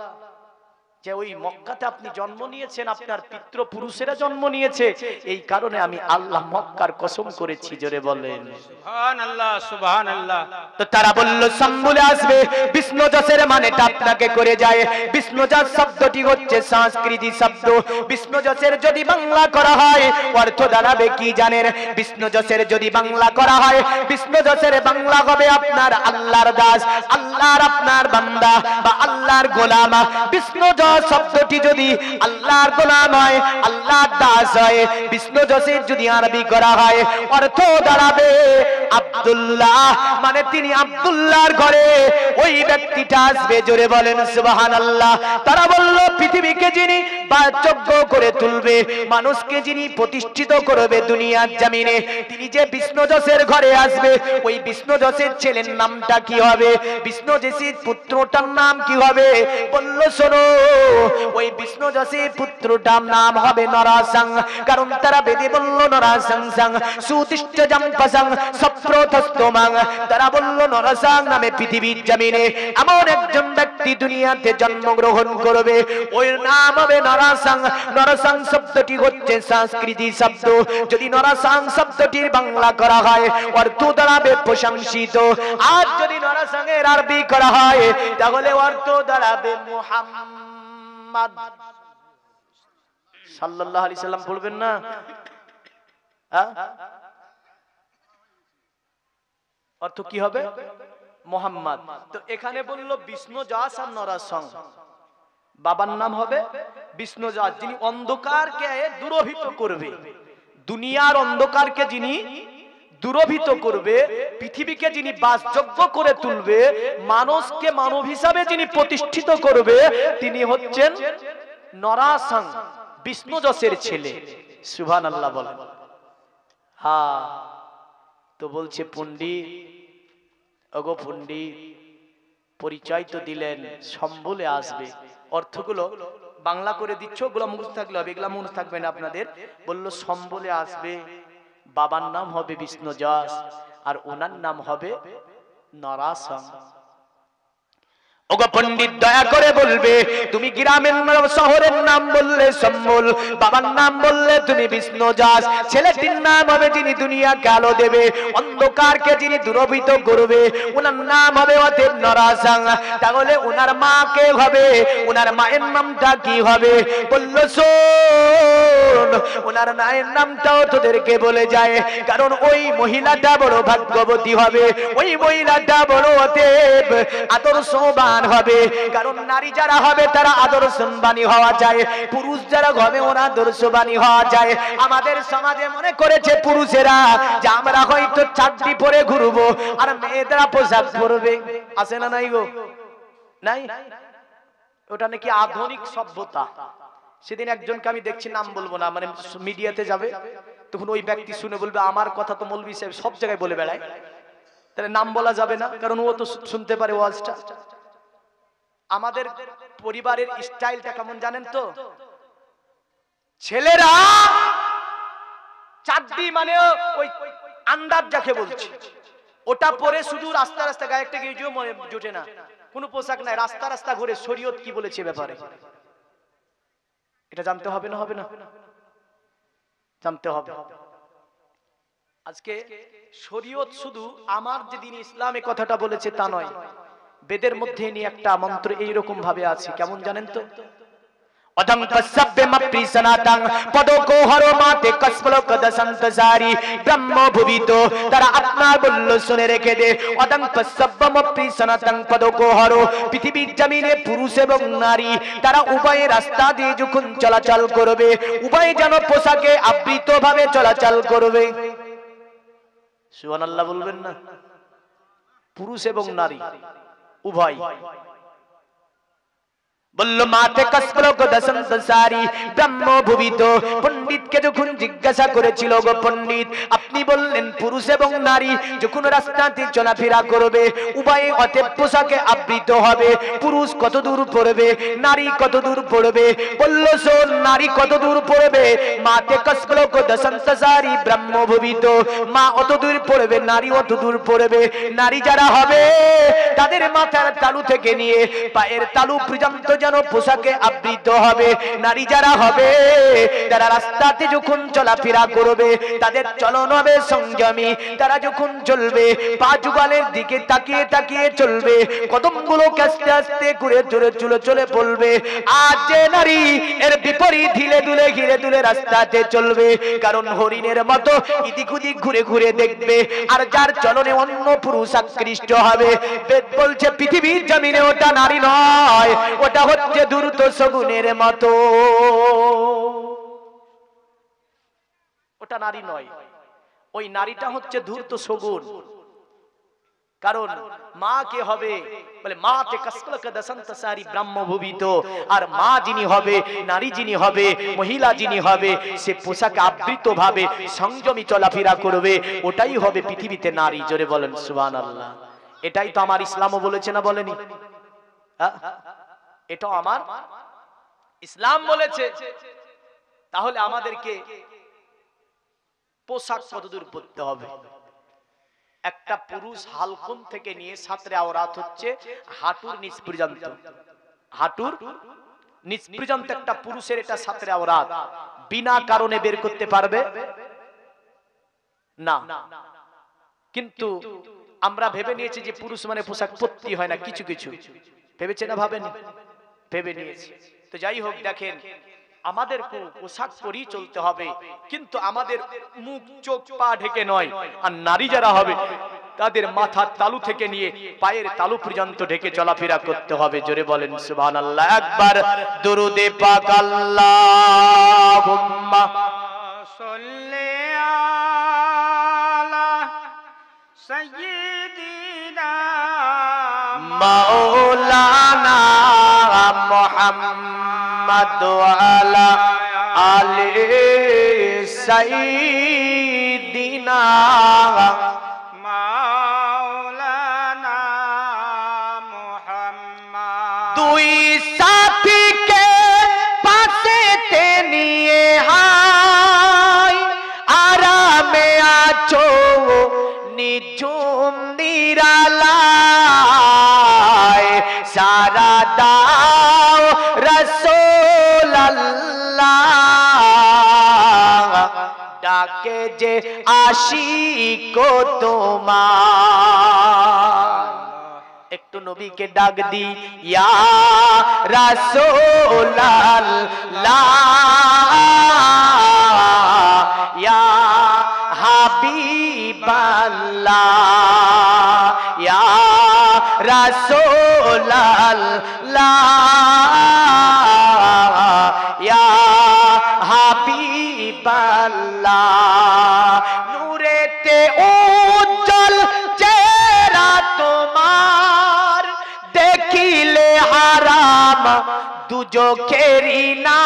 A: যে ওই মক্কাতে আপনি জন্ম নিয়েছেন, আপনার পিতৃপুরুষেরা জন্ম নিয়েছে, এই কারণে আমি আল্লাহ মক্কার কসম করেছি। জোরে বলেন
B: সুবহানাল্লাহ, সুবহানাল্লাহ।
A: তো তারা বলল সম্বলে আসবে, বিষ্ণু যশের মানেটা আপনাকে করে যায়। বিষ্ণু যশ শব্দটি হচ্ছে সংস্কৃতি শব্দ। বিষ্ণু যশের যদি বাংলা করা হয় অর্থ দাঁড়াবে কি জানেন? বিষ্ণু যশের যদি বাংলা করা হয়, বিষ্ণু যশের বাংলা হবে আপনার আল্লাহর দাস, আল্লাহর আপনার বান্দা বা আল্লাহর গোলাম। বিষ্ণু যশ শব্দটি যদি আল্লাহর গোলাম হয়, আল্লাহর দাস হয়, বিষ্ণু যশের যদি আরবি করা হয় অর্থ দাঁড়াবে আব্দুল্লাহ, মানে তিনি আব্দুল্লাহর ঘরে ওই ব্যক্তিটা আসবে। জোরে বলেন সুবহানাল্লাহ। তারা বলল পৃথিবীকে যিনি বাসযোগ্য করে তুলবে, মানুষকে যিনি প্রতিষ্ঠিত করবে দুনিয়ার জমিনে, তিনি যে বিষ্ণু যশের ঘরে আসবে, ওই বিষ্ণু যশের ছেলের নামটা কি হবে? বিষ্ণু যশের পুত্রটার নাম কি হবে? বলল শোনো, ওই বিষ্ণু যশের পুত্রটার নাম হবে নরাসং। কারণ তারা বেদে বলল নরাসং সং সুতিষ্ঠ জম্পসং সপ্রথস্তমাং। তারা বলল নরাসং নামে পৃথিবীর জমিনে এমন একজন ব্যক্তি দুনিয়াতে জন্মগ্রহণ করবে, ওই নাম হবে নরাসং। নরাসং শব্দটি হচ্ছে সংস্কৃতি শব্দ। যদি নরাসং শব্দটির বাংলা করা হয় অর্থ দাঁড়াবে প্রশংসিত। আর যদি নরাসং এর আরবি করা হয় তাহলে অর্থ দাঁড়াবে মুহাম্মদ সাল্লাল্লাহু আলাইহি সাল্লাম। বলবেন না? অর্থ কি হবে? মুহাম্মদ। তো এখানে বলল বিষ্ণু যশ আর নরাসং। বাবার নাম হবে বিষ্ণু যশ, যিনি অন্ধকারকে দূরভীত করবে, দুনিয়ার অন্ধকারকে যিনি দূরভীত করবে, পৃথিবীকে যিনি বাসযোগ্য করে তুলবে, মানুষকে মানব হিসাবে যিনি প্রতিষ্ঠিত করবে, তিনি হচ্ছেন নরাসং, বিষ্ণু যশের ছেলে। সুবহানাল্লাহ বলেন। হ্যাঁ, তো বলছে পণ্ডিত, ওগো পণ্ডিত, পরিচয় তো দিলেন সম্বলে আসবে, অর্থগুলো বাংলা করে দিচ্ছ, ওগুলো মুখস্থ থাকলে হবে, এগুলা মুখস্থ থাকবে না আপনাদের। বলল সম্বলে আসবে, বাবার নাম হবে বিষ্ণু যশ আর ওনার নাম হবে নরাসং। ওগো পণ্ডিত দয়া করে বলবে, তুমি গ্রামের নাম শহরের নাম বললে সম্বল, বাবার নাম বললে তুমি বিষ্ণু যশ, ছেলেটির নাম হবে যিনি দুনিয়াকে আলো দেবে, অন্ধকারকে যিনি দূরভীত করবে, ওনার নাম হবে অতএব নরাসং। তাহলে ওনার মা কে হবে? ওনার মায়ের নামটা কি হবে? বলল শোন, ওনার মায়ের নামটাও তোদেরকে বলে যায়, কারণ ওই মহিলাটা বড় ভাগ্যবতী হবে, ওই মহিলাটা বড় অতএব আদর্শবান হবে। কারণ নারী যারা হবে তারা আদর্শবানী হওয়া যায়, পুরুষ যারা হবে ওরা আদর্শবানী হওয়া যায়। আমাদের সমাজে মনে করেছে পুরুষেরা যে আমরা হয়তো চাকরি পরে ঘুরবো আর মেয়েরা পোশাক পরবে। আছে না নাই গো? নাই? ওটা নাকি আধুনিক সভ্যতা। সেদিন একজনকে আমি দেখছি, নাম বলবো না, মানে মিডিয়াতে যাবে, তখন ওই ব্যক্তি শুনে বলবে আমার কথা তো মৌলভী সাহেব সব জায়গায় বলে বেড়ায়, তাহলে নাম বলা যাবে না, কারণ ও তো শুনতে পারে ওয়াজটা। আমাদের পরিবারের স্টাইলটা কেমন জানেন তো? ছেলেরা চাকরি মানে ওই আন্ডার যাকে বলছে ওটা পরে শুধু রাস্তা রাস্তা গায়ে একটা গিয়েও মনে জোটে না, কোনো পোশাক নাই, রাস্তা রাস্তা ঘুরে শরীয়ত কি বলেছে ব্যাপারে এটা জানতে হবে না? হবে না? জানতে হবে। আজকে শরীয়ত শুধু আমার যে দিন ইসলামে কথাটা বলেছে তা নয়, বেদের মধ্যে নিয়ে একটা মন্ত্র এইরকম ভাবে আছে, কেমন জানেন তো? অদং তসব্বে মপ্রি সনাতং পদকো হর মাতে কসফলক দসন্তসারি ব্রহ্ম ভুবিত। তারা আপনার বলল শুনে রেখে দে, অদং তসব্বে মপ্রি সনাতং পদকো হর, পৃথিবীর জমিনে পুরুষ এবং নারী তারা উভয় রাস্তা দিয়ে যখন চলাচল করবে, উভয় যেন পোশাকে আবৃত ভাবে চলাচল করবে। সুবহানাল্লাহ বলবেন না? পুরুষ এবং নারী উভয়। বললো মাতে কসপ্রক দশন্ত সারি ব্রহ্ম ভুবিত। পণ্ডিতকে যখন জিজ্ঞাসা করেছিল, গো পণ্ডিত আপনি বললেন পুরুষ এবং নারী যখন রাস্তাতে চলাফেরা করবে উভয়ে অতএব পোশাকে আবৃত হবে, পুরুষ কত দূর পড়বে, নারী কত দূর পড়বে? বলল শোন, নারী কত দূর পড়বে? মাতে কসপ্রক দশন্ত সারি ব্রহ্ম ভুবিত। মা অত দূর পড়বে, নারী অত দূর পড়বে। নারী যারা হবে তাদের মাথার তালু থেকে নিয়ে পায়ের তালু পর্যন্ত যেন পোশাকে আবৃত হবে। নারী যারা হবে তারা রাস্তাতে যখন চলাফেরা করবে তাদের চলন হবে সংযমী। তারা যখন চলবে পা যুগলের দিকে তাকিয়ে তাকিয়ে চলবে, কদমগুলো আস্তে আস্তে ঘুরে চলে চলে চলে পড়বে। আর যে নারী এর বিপরীত ধীরে ধীরে ঘিরে ধীরে রাস্তাতে চলবে, কারণ হরিণের মতো ইদিক উদিক ঘুরে ঘুরে দেখবে। আর যার চলনে অন্য পুরুষ আকৃষ্ট হবে, বেদ বলছে পৃথিবীর জমিনে ওটা নারী নয়, ওটা হচ্ছে দ্রুত শগুনের মতো। ওটা নারী নয়, ওই নারীটা হচ্ছে ধূর্ত শগুন। কারণ মা কে হবে বলে মাতে কসপ্রক দশন্ত সারি ব্রহ্ম ভুবিত। আর মা যিনি হবে, নারী যিনি হবে, মহিলা যিনি হবে, সে পোশাকে আবৃত ভাবে সংযমী চলাফেরা করবে, ওটাই হবে পৃথিবীতে নারী। জোরে বলেন সুবহানাল্লাহ। এটাই তো আমার ইসলামও বলেছে, না বলেনি? এটাও আমার ইসলাম বলেছে। তাহলে আমাদেরকে পোশাক কতদূর পরতে হবে? একটা পুরুষ হালকুম থেকে নিয়ে সাতরে আওরাত হচ্ছে হাঁটুর নিচ পর্যন্ত। হাঁটুর নিচ পর্যন্ত একটা পুরুষের এটা সাতরে আওরাত। বিনা কারণে বের করতে পারবে না। কিন্তু আমরা ভেবে নিয়েছি যে পুরুষ মানে পোশাক পরতে হয় না, কিছু কিছু ভেবেছে না? ভাবেনি? ভেবে নিয়েছি। তো যাই হোক, দেখেন আমাদের পোশাক পরেই চলতে হবে, কিন্তু আমাদের মুখ চোখ পা ঢেকে নয়। আর নারী যারা হবে তাদের মাথার তালু থেকে নিয়ে পায়ের তালু পর্যন্ত ঢেকে চলাফেরা করতে হবে। জোরে বলেন সুবহানাল্লাহ। একবার দরুদে পাক আল্লাহুম্মা
B: সাল্লি আলা সাইয়্যিদিনা
A: মাওলানা মুহাম্মদ আলা আলি সাইয়্যিদিনা
B: মাওলানা মুহাম্মদ।
A: দুই সাথীকে পাশেতে নিয়ে হাই আরামে আছো নিঝুম নিরালায়, সারা দাও রাসূলুল্লাহ ডাকে যে আশিক তোমার। একটু নবীকে ডাক দি, ইয়া রাসূলুল্লাহ ইয়া হাবিবাল্লাহ ইয়া রাসূলুল্লাহ ইয়া হাবিবাল্লাহ। নূরেতে উজ্জ্বল চেহারা তোমার, দেখিলে হারাম দুজখেরি না।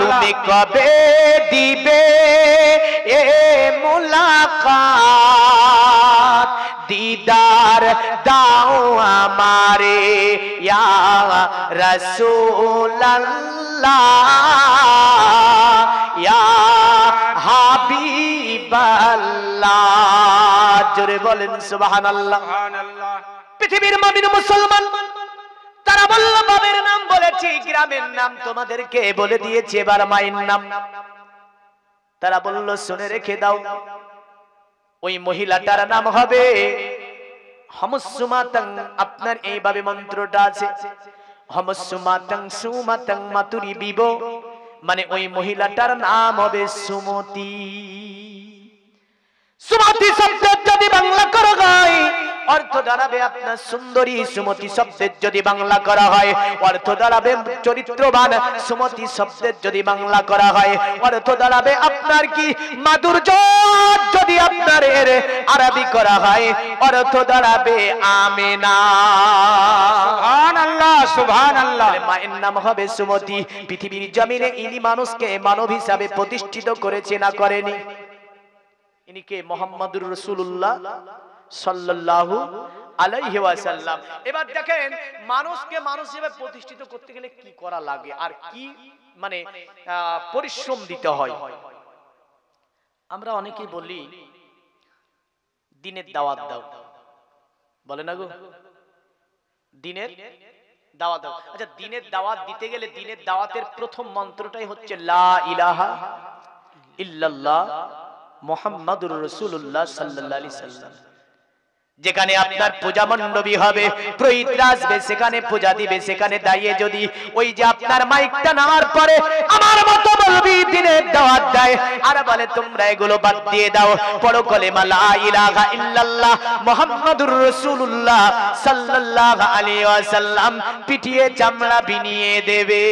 A: তুমি কবে দিবে এ মুলাকাত, দিদার দাও আমারে ইয়া রাসূলুল্লাহ ইয়া হাবিবাল্লাহ। জোরে বলেন সুবহানাল্লাহ।
B: সুবহানাল্লাহ।
A: পৃথিবীর মুমিন মুসলমান তারা বলল বাবার নাম বলেছি, গ্রামের নাম তোমাদেরকে বলে দিয়েছি, এবার মায়ের নাম। তারা বলল শুনে রেখে দাও, ওই মহিলাটার নাম হবে হামসুমাতাং। আপনার এইভাবে মন্ত্রটা আছে, হামসুমাতাং সুমাতাং মাতুরি বিব, মানে ওই মহিলাটার নাম হবে সুমতি। সুমতি শব্দের যদি বাংলা করা হয় অর্থ দাঁড়াবে আপনার সুন্দরী। সুমতি শব্দের যদি বাংলা করা হয় অর্থ দাঁড়াবে চরিত্রবান। সুমতি শব্দের যদি বাংলা করা হয় অর্থ দাঁড়াবে আপনার কি মাধুর্য। যদি আপনার এর আরবি করা হয় অর্থ দাঁড়াবে আমেনা।
B: সুবহানাল্লাহ সুবহানাল্লাহ।
A: মায়ের নাম হবে সুমতি। পৃথিবীর জমিনে ইনি মানুষকে মানব হিসাবে প্রতিষ্ঠিত করেছে না করেনি? ইনি কে? মুহাম্মদুর রাসূলুল্লাহ সাল্লাল্লাহু আলাইহি ওয়াসাল্লাম। এবার দেখেন মানুষকে মানুষ হিসেবে প্রতিষ্ঠিত করতে গেলে কি করা লাগে আর কি মানে পরিশ্রম দিতে হয়। আমরা অনেকেই বলি দিনের দাওয়াত দাও, বলে না গো, দিনের দাওয়াত দাও। আচ্ছা, দিনের দাওয়াত দিতে গেলে দিনের দাওয়াতের প্রথম মন্ত্রটাই হচ্ছে লা ইলাহা ইল্লাল্লাহ মুহাম্মাদুর রাসূলুল্লাহ সাল্লাল্লাহু আলাইহি সাল্লাম। যেখানে আপনার পূজা মণ্ডপী হবে, পুরোহিতরা আসবে, সেখানে পূজা দিবে, সেখানে দাঁড়িয়ে যদি ওই যে আপনার মাইকটা নামার পরে আমার মতো বলবি দিনের দাওয়াত দেয় আর বলে তোমরা এগুলো বাদ দিয়ে দাও, পড়ো কলেমা লা ইলাহা ইল্লাল্লাহ মুহাম্মাদুর রাসূলুল্লাহ সাল্লাল্লাহু আলাইহি ওয়াসাল্লাম, পিটিয়ে চামড়া বিনিয়ে দেবে।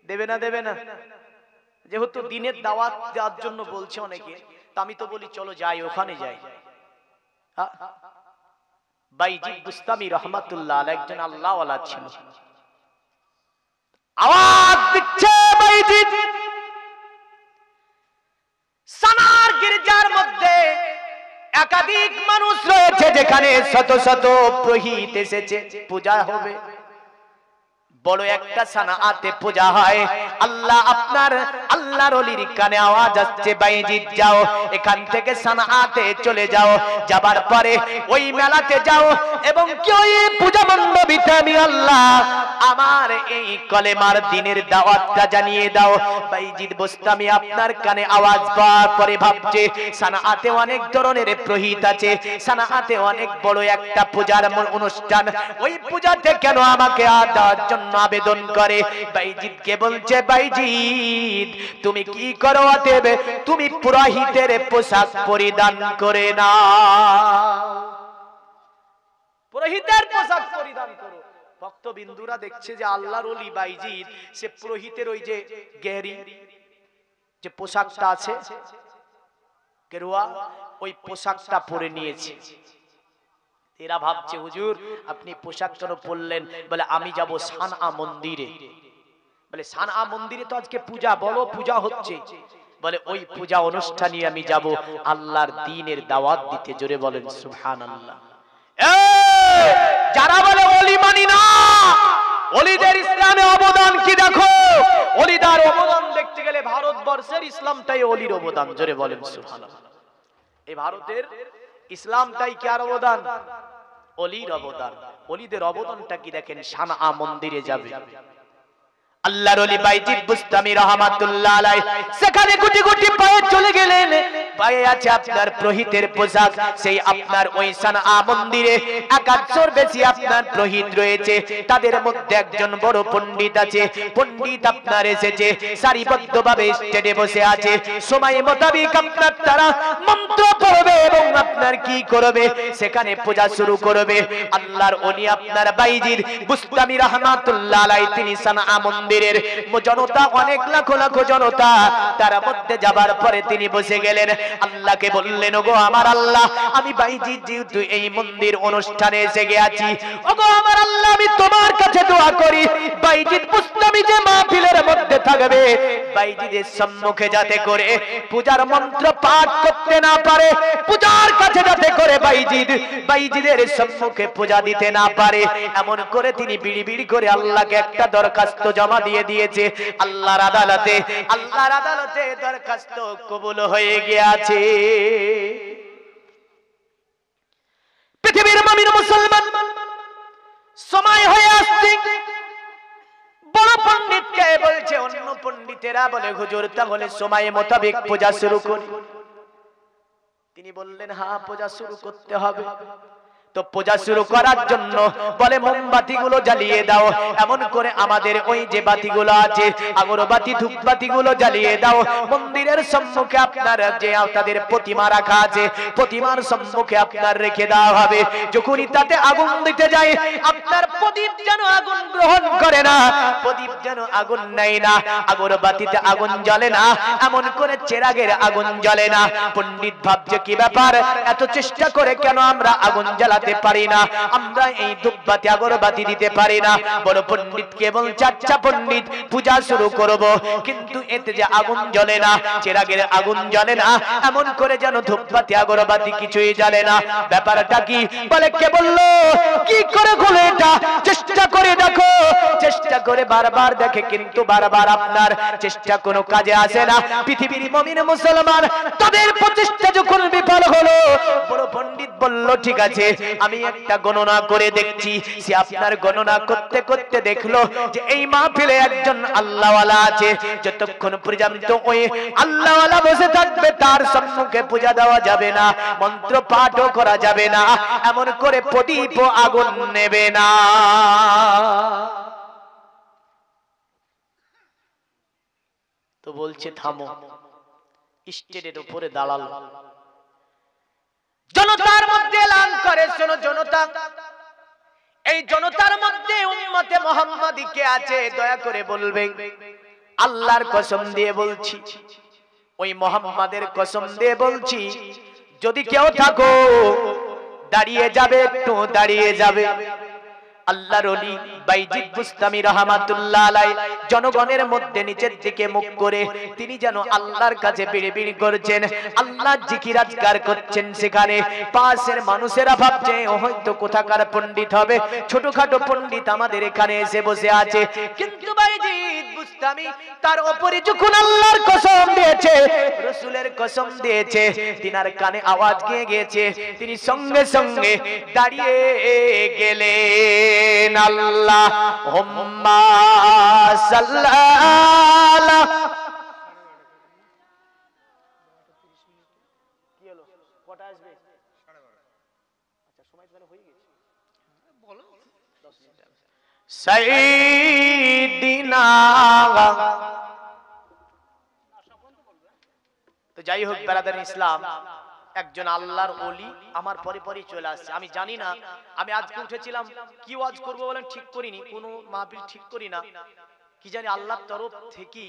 A: দেবে না? দেবে না? যেহেতু দিনের দাওয়াত দেওয়ার জন্য বলছে অনেকে, তা আমি তো বলি চলো যাই, ওখানে যাই। বাইজিদ বুস্তামি রহমাতুল্লাহ আলাইহি একজন আল্লাহ ওয়ালা ছিল। আওয়াজ দিচ্ছে বাইজিদ, সানার গির্জার মধ্যে একাধিক মানুষ রয়েছে, যেখানে শত শত পুরোহিত এসেছে, পূজা হবে। বড় একটা সানাতে পূজা হয়। আল্লাহর ওলির কানে আওয়াজ আসছে, বাইজিদ যাও, এখান থেকে সানাতে চলে যাও, যাবার পরে ওই মেলাতে যাও এবং কি ওই পূজা মণ্ডপে আমি আল্লাহ আমার এই কলেমার দিনের দাওয়াতটা জানিয়ে দাও। বাইজিদ বুস্তামি আপনার কানে আওয়াজ পাওয়ার পরে ভাবছে সানাতে অনেক ধরনের পুরোহিত আছে, সানাতে অনেক বড় একটা পূজার অনুষ্ঠান, ওই পূজাতে কেন আমাকে দেওয়ার জন্য আবেদন করে। বাইজিদকে বলছে, বাইজিদ তুমি কি করো? অতএব তুমি পুরোহিতের পোশাক পরিধান করে নাও, পুরোহিতের পোশাক পরিধান করো। ভক্তবিন্দুরা দেখছে যে আল্লাহর ওলি বাইজিদ সে পুরোহিতের ওই যে গেরি যে পোশাকটা আছে গেরুয়া, ওই পোশাকটা পরে নিয়েছে। এরা ভাবছে হুজুর আপনি পোশাক কেন পরলেন? বলে আমি যাব সানআ মন্দিরে। বলে সানআ মন্দিরে তো আজকে পূজা, বড় পূজা হচ্ছে। বলে ওই পূজা অনুষ্ঠানে আমি যাব আল্লাহর দ্বীনের দাওয়াত দিতে। জোরে বলেন সুবহানাল্লাহ। যারা বলে ওলি মানি না, ওলিদের ইসলামে অবদান কি দেখো, ওলিদার অবদান দেখতে গেলে ভারতবর্ষের ইসলামটাই ওলির অবদান। জোরে বলেন সুবহানাল্লাহ। এই ভারতের ইসলামটাই কার অবদান? ওলির অবদান। ওলিদের অবদানটা কি দেখেন, সানআ মন্দিরে যাবে। আল্লাহর ওলি বাইজিদ বুস্তামি রাহমাতুল্লাহ আলাইহি সেখানে গুটি গুটি পায়ে চলে গেলেন। পায়ে আছে আপনার পুরোহিতের পোশাক, সেই আপনার ওই সানআ মন্দিরে ৭১ বেশি আপনার পুরোহিত রয়েছে, তাদের মধ্যে একজন বড় পণ্ডিত আছে। পণ্ডিত আপনার এসেছে, সারিবদ্ধভাবে স্টেজে বসে আছে, সময় মোতাবেক আপনার তারা মন্ত্র পড়বে এবং আপনার কি করবে, সেখানে পূজা শুরু করবে। আল্লাহর ওলি আপনার বাইজিদ বুস্তামি রাহমাতুল্লাহ আলাইহি তিনি সানআ মন্দিরের জনতা, অনেক লাখো লাখো জনতা, তার মধ্যে যাবার পরে তিনি বসে গেলেন। আল্লাহকে বললেন, ওগো আমার আল্লাহ, আমি বাইজিদ যেহেতু এই মন্দির অনুষ্ঠানে এসে গেছি, ওগো আমার আল্লাহ আমি তোমার কাছে দোয়া করি বাইজিদ বুস্তামি যে মাহফিলের মধ্যে থাকবে, বাইজিদের সম্মুখে যাতে করে পূজার মন্ত্র পাঠ করতে না পারে, পূজার কাছে যাতে করে বাইজিদের সম্মুখে পূজা দিতে না পারে, এমন করে তিনি বিড়ি বিড়ি করে আল্লাহকে একটা দরখাস্ত জমা দিয়ে দিয়েছে। আল্লাহর আদালতে দরখাস্ত কবুল হয়ে গিয়েছে। পৃথিবীর মুমিন মুসলমান সময় হয়ে আসছে, বড় পণ্ডিতকে বলছে, অন্য পণ্ডিতেরা বলে হুজুর তাহলে সময় মোতাবেক পূজা শুরু করি। তিনি বললেন হ্যাঁ পূজা শুরু করতে হবে। তো পূজা শুরু করার জন্য বলে মোমবাতিগুলো জ্বালিয়ে দাও, এমন করে আমাদের ওই যে বাতিগুলো আছে আগরবাতি ধূপবাতিগুলো জ্বালিয়ে দাও। মন্দিরের সম্মুখে আপনার যে তাদের প্রতিমা রাখা আছে, প্রতিমার সম্মুখে আপনার রেখে দেওয়া হবে। যখনই তাতে আগুন দিতে যায় আপনার প্রদীপ যেন আগুন গ্রহণ করে না, প্রদীপ যেন আগুন নেয় না, আগরবাতিতে আগুন জ্বলে না, এমন করে চেরাগের আগুন জ্বলে না। পণ্ডিত ভাবছে কি ব্যাপার, এত চেষ্টা করে কেন আমরা আগুন জ্বালা জ্বালাতে পারি না, আমরা এই ধূপবাতি আগরবাতি দিতে পারি না। বড় পণ্ডিত কেবল চারটা পণ্ডিত পূজা শুরু করব, কিন্তু এতে যে আগুন জ্বলে না, চিরাগের আগুন জ্বলে না, এমন করে যেন ধূপবাতি আগরবাতি কিছুই জ্বলে না। ব্যাপারটা কি? বলে কে বললো? কি করে খুলে এটা? চেষ্টা করে দেখো। চেষ্টা করে বারবার দেখে, কিন্তু বারবার আপনার চেষ্টা কোনো কাজে আসে না। পৃথিবীর মুমিন মুসলমান তাদের প্রচেষ্টা যখন বিফল হলো, বড় পণ্ডিত বলল ঠিক আছে, আমি একটা গণনা করে দেখছি। সে আপনার গণনা করতে করতে দেখলো যে এই মাহফিলে একজন আল্লাহওয়ালা আছে, যতক্ষণ পর্যন্ত ওই আল্লাহওয়ালা বসে থাকবে তার সম্মুখে পূজা দেওয়া যাবে না, মন্ত্র পাঠও করা যাবে না, এমন করে প্রদীপ আগুন নেবে না। তো বলছে থামো। স্টেজের উপরে দাঁড়ালো, জনতার মধ্যে এলান করে, শোনো জনতা, এই জনতার মধ্যে উম্মতে মুহাম্মাদি কে আছে দয়া করে বলবে। আল্লাহর কসম দিয়ে বলছি, ওই মুহাম্মাদের কসম দিয়ে বলছি, যদি কেউ থাকো দাঁড়িয়ে যাবে, একটু দাঁড়িয়ে যাবে। আল্লাহর ওলি বাইজিদ বুস্তামি রাহমাতুল্লাহ আলাইহি জনগণের মধ্যে নিচের দিকে মুখ করে তিনি যেন আল্লাহর কাছে বিড়বিড় করছেন, আল্লাহর জিকির আজকার করছেন। সেখানে পাশের মানুষেরা ভাবছে হয়তো কোথাকার পণ্ডিত হবে, ছোটখাটো পণ্ডিত আমাদের এখানে এসে বসে আছে। কিন্তু বাইজিদ বুস্তামি তার উপরে যখন আল্লাহর কসম দিয়েছে, রাসূলের কসম দিয়েছে, তিনার কানে আওয়াজ গিয়ে গিয়েছে, তিনি সঙ্গে সঙ্গে দাঁড়িয়ে গেলেন। আল্লাহুম্মা সাল্লাল্লাহু কি হলো কটা আসবে? 12:30। আচ্ছা সময় তাহলে হয়ে গেছে, বলো 10 মিনিট। সাইয়্যিদিনা, তো যাই হোক ব্রাদার ইসলাম, একজন আল্লাহর ওলি আমার পরে পরে চলে আসছে। আমি জানি না, আমি আজকে উঠেছিলাম কি ওয়াজ করব বলেন ঠিক করিনি, কোনো মাহফিল ঠিক করি না, কি জানি আল্লাহর তরফ থেকে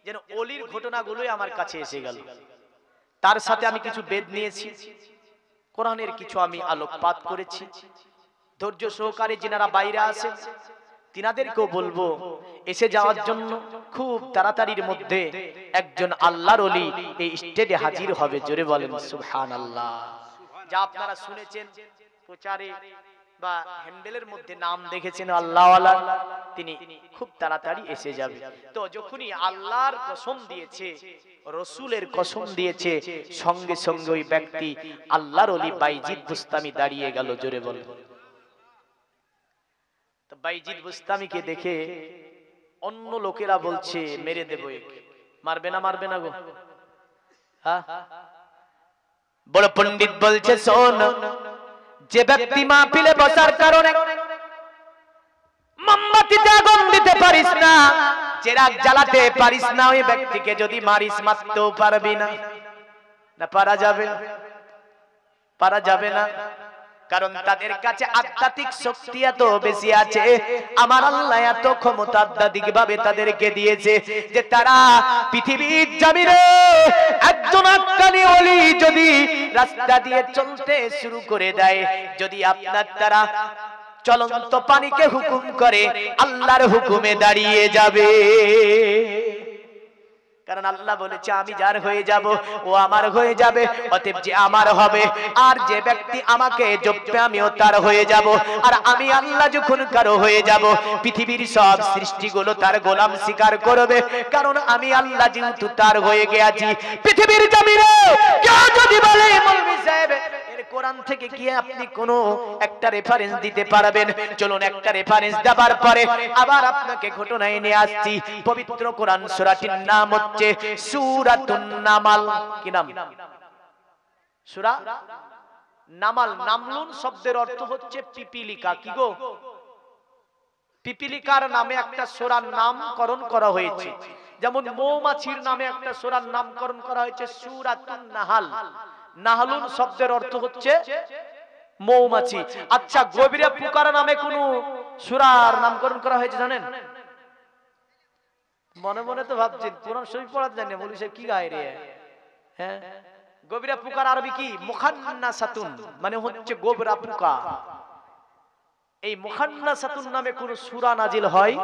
A: যেন ওলির ঘটনাগুলোই আমার কাছে এসে গেল। তার সাথে আমি কিছু বেদ নিয়েছি, কোরআনের কিছু আমি আলোকপাত করেছি। ধৈর্য সহকারে যিনারা বাইরে আছেন তিনাদেরকেও বলবো এসে যাওয়ার জন্য। খুব তাড়াতাড়ির মধ্যে একজন আল্লাহর ওলি এই স্টেজে হাজির হবে। জোরে বলেন সুবহানাল্লাহ। যা আপনারা শুনেছেন প্রচারে বা হ্যান্ডেলের মধ্যে নাম দেখেছেন আল্লাহওয়ালা, তিনি খুব তাড়াতাড়ি এসে যাবে। তো যখনই আল্লাহর কসম দিয়েছে, রাসূলের কসম দিয়েছে, সঙ্গে সঙ্গে ওই ব্যক্তি আল্লাহর ওলি বাইজিদ বুস্তামি দাঁড়িয়ে গেল। জোরে বলেন। বাইজিদ বুস্তামিকে দেখে অন্য লোকেরা বলছে মেরে দেবো একে। মারবে না, মারবে না গো? হ্যাঁ, বড় পণ্ডিত বলছে শোন, যে ব্যক্তি মাহফিলে বসার কারণে মোমবাতিতে আগুন দিতে পারিস না, চিরাগ জ্বালাতে পারিস না, ওই ব্যক্তিকে যদি মারিস মারতেও পারবি না। না পারা যাবে? পারা যাবে না, কারণ তাদের কাছে আধ্যাত্মিক শক্তি এত বেশি আছে, আমার আল্লাহ এত ক্ষমতা আধ্যাত্মিক ভাবে তাদেরকে দিয়েছে যে তারা পৃথিবীর জমিনে একজন আক্কানি ওলি যদি রাস্তা দিয়ে চলতে শুরু করে দেয়, যদি আপনার তারা চলন্ত পানিকে হুকুম করে, আল্লাহর হুকুমে দাঁড়িয়ে যাবে। কারণ আল্লাহ বলেছে আমি যার হয়ে যাব ও আমার হয়ে যাবে, অতএব যে আমার হবে আর যে ব্যক্তি আমাকে জপবে আমিও তার হয়ে যাব। আর আমি আল্লাহ যখন কারো হয়ে যাব, পৃথিবীর সব সৃষ্টিগুলো তার গোলাম স্বীকার করবে, কারণ আমি আল্লাহ যেহেতু তার হয়ে গেছি। পৃথিবীর জমিনে কেউ যদি বলে মৌলভী সাহেব কোরআন থেকে কি আপনি কোনো একটা রেফারেন্স দিতে পারবেন, চলুন একটা রেফারেন্স দেওয়ার পরে আবার আপনাকে ঘটনায় নিয়ে আসছি। পবিত্র কোরআন সূরাটির নাম হচ্ছে সূরাতুন নামাল। কি নাম? সূরা নামাল। নামলুন শব্দের অর্থ হচ্ছে পিপিলিকা। কি গো? পিপিলিকার নামে একটা সূরার নামকরণ করা হয়েছে, যেমন মৌমাছির নামে একটা সূরার নামকরণ করা হয়েছে সূরাতুন নাহাল। নাহলুন শব্দের অর্থ হচ্ছে মৌমাছি। আচ্ছা, গভীরা পোকার নামে কোন সূরার নামকরণ করা হয়েছে জানেন? মনে মনে তো ভাবছেন কোরআন শরীফ পড়া জানেন, মৌলভী সাহেব কি গায় রে? হ্যাঁ, গোবরা পোকার আরবি কি? মুখান্নাসাতুন, মানে হচ্ছে গোবরা পোকা। এই মুখান্নাসাতুন নামে কোন সূরা নাজিল হয়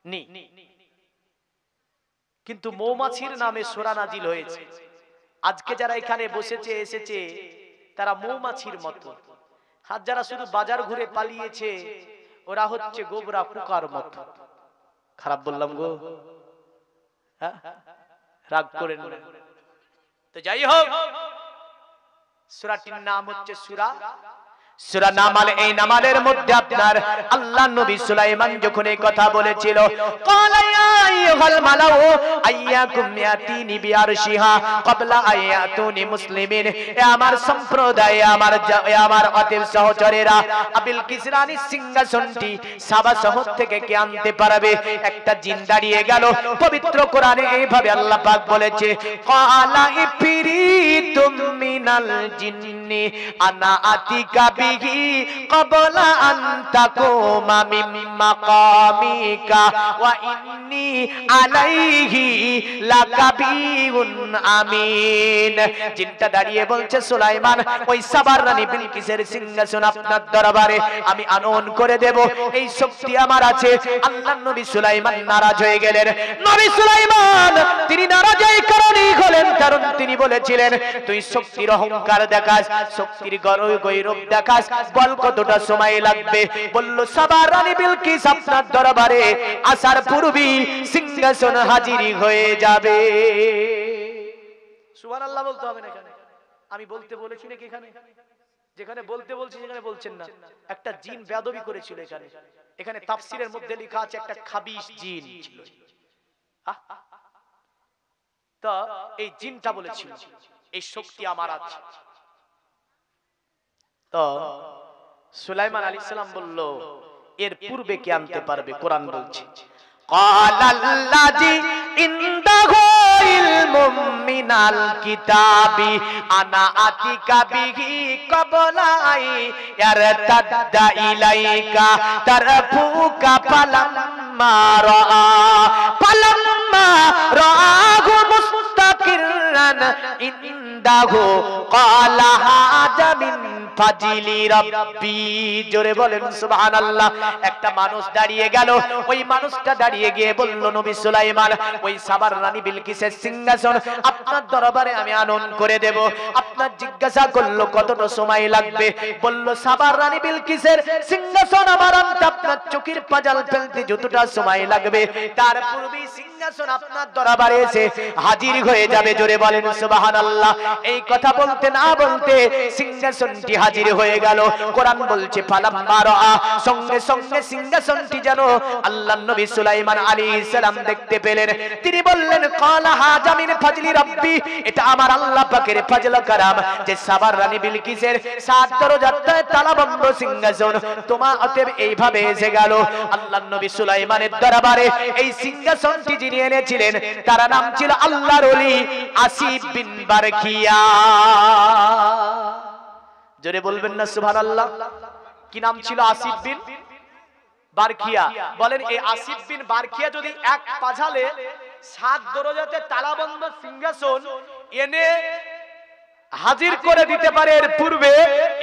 A: নি, কিন্তু মৌমাছির নামে সূরা নাজিল হয়েছে। আজকে যারা এখানে বসেছে এসেছে তারা মৌমাছির মতো, আর যারা শুধু বাজার ঘুরে পালিয়েছে ওরা হচ্ছে গোবরা পোকার মতো। খারাপ বললাম গো? হ্যাঁ, রাগ করেন না। তো যাই হোক, সূরাটির নাম হচ্ছে সূরা নামাল। এই নামালের মধ্যে আপনার আল্লাহর নবী সুলাইমান যখন এই কথা বলেছিল, ক্বালা ইয়া আইয়ুহাল মালাউ আইয়াকুম ইয়াতিনি বিআরশিহা ক্বাবলা আয়াতুনি মুসলিমিন। এ আমার সম্প্রদায়, আমার অতীব সহচরেরা, বিলকিস রানীর সিংহাসনটি সাবা শহর থেকে কে আনতে পারবে? একটা জিন দাঁড়িয়ে গেল। পবিত্র কোরআনে এইভাবে আল্লাহ পাক বলেছে, ক্বালা ইফরিতুম মিনাল জিন্নি আনা আতিকা ক্বাবলা আন তাকুমা মিন মাকামিকা ওয়া ইন্নী আলাইহি লাকাবিরুন আমিন। জিনটা দাঁড়িয়ে বলছে, সুলাইমান, ওই সাবার রানী বিলকিসের সিংহাসন আপনার দরবারে আমি আনয়ন করে দেব, এই শক্তি আমার আছে। আল্লাহর নবী সুলাইমান নারাজ হয়ে গেলেন। নবী সুলাইমান তিনি নারাজ এই কারণেই হলেন কারণ তিনি বলেছিলেন, তুই শক্তির অহংকার দেখাস, শক্তির গৌরব দেখাস, বল কতটা সময় লাগবে? বলল, সাবার রানী বিলকিস আপনার দরবারে আসার পূর্বেই সিংহাসন হাজিরি হয়ে যাবে। সুবহানাল্লাহ বলতে হবে না এখানে? আমি বলতে বলেছি নাকি? এখানে যেখানে বলতে বলছি সেখানে বলছেন না। একটা জিন বেয়াদবি করেছিল এখানে। এখানে তাফসীরের মধ্যে লেখা আছে একটা খাবিশ জিন ছিল। তো এই জিনটা বলেছিল এই শক্তি আমার আছে। তো সুলাইমান আলাইহিস সালাম বলল, এর পূর্বে কে আনতে পারবে? কোরআন বলছে, ক্বালাল্লাযী ইনদাহু ইলমুম মিনাল কিতাবি আনা আতিকা বিহি ক্বাবলা ইয়ারতাদ্দা ইলাইকা তারফুকা ফালাম্মা রাআহু মুস্তাকিরান ইনদাহু ক্বালা হাযা মিন ফাজিলি রাব্বি। জোরে বলেন সুবহানাল্লাহ। একটা মানুষ দাঁড়িয়ে গেল। ওই মানুষটা দাঁড়িয়ে গিয়ে বলল, নবী সুলাইমান, ওই সাবার রানী বিলকিসের সিংহাসন আপনার দরবারে আমি আনয়ন করে দেব। আপনার জিজ্ঞাসা করলো কতটা সময় লাগবে? বলল, সাবার রানী বিলকিসের সিংহাসন আমার আনতে আপনার চোখের পাজাল ফেলতে যতটা সময় লাগবে তার পূর্বেই সিংহাসন আপনার দরবারে এসে হাজির হয়ে যাবে। জোরে বলেন সুবহানাল্লাহ। এই কথা বলতে না বলতে সিংহাসনটি হাজির হয়ে গেল। কোরআন বলছে, ফালাম্মা রাআ, সঙ্গে সঙ্গে সিংহাসনটি যেন আল্লাহর নবী সুলাইমান আলাইহিস সালাম দেখতে পেলেন। তিনি বললেন, ক্বালা হাযা মিন ফাজলি রাব্বি, এটা আমার আল্লাহ পাকের ফজল কারাম যে সাবার রানী বিলকিসের 7 দরজায় তালাবন্ধ সিংহাসন তোমার অতএব এইভাবে এসে গেল। আল্লাহর নবী সুলাইমানের দরবারে এই সিংহাসনটি যিনি এনেছিলেন তার নাম ছিল আল্লাহর ওলি আসিফ বিন বারখিয়া। জোরে বলবেন না সুবহানাল্লাহ? কি নাম ছিল? আসিফ বিন বারখিয়া। বলেন, এই আসিফ বিন বারখিয়া যদি এক পাঝালে 7 দরজাতে তালাবন্ধ সিংহাসন এনে হাজির করে দিতে পারে, এর পূর্বে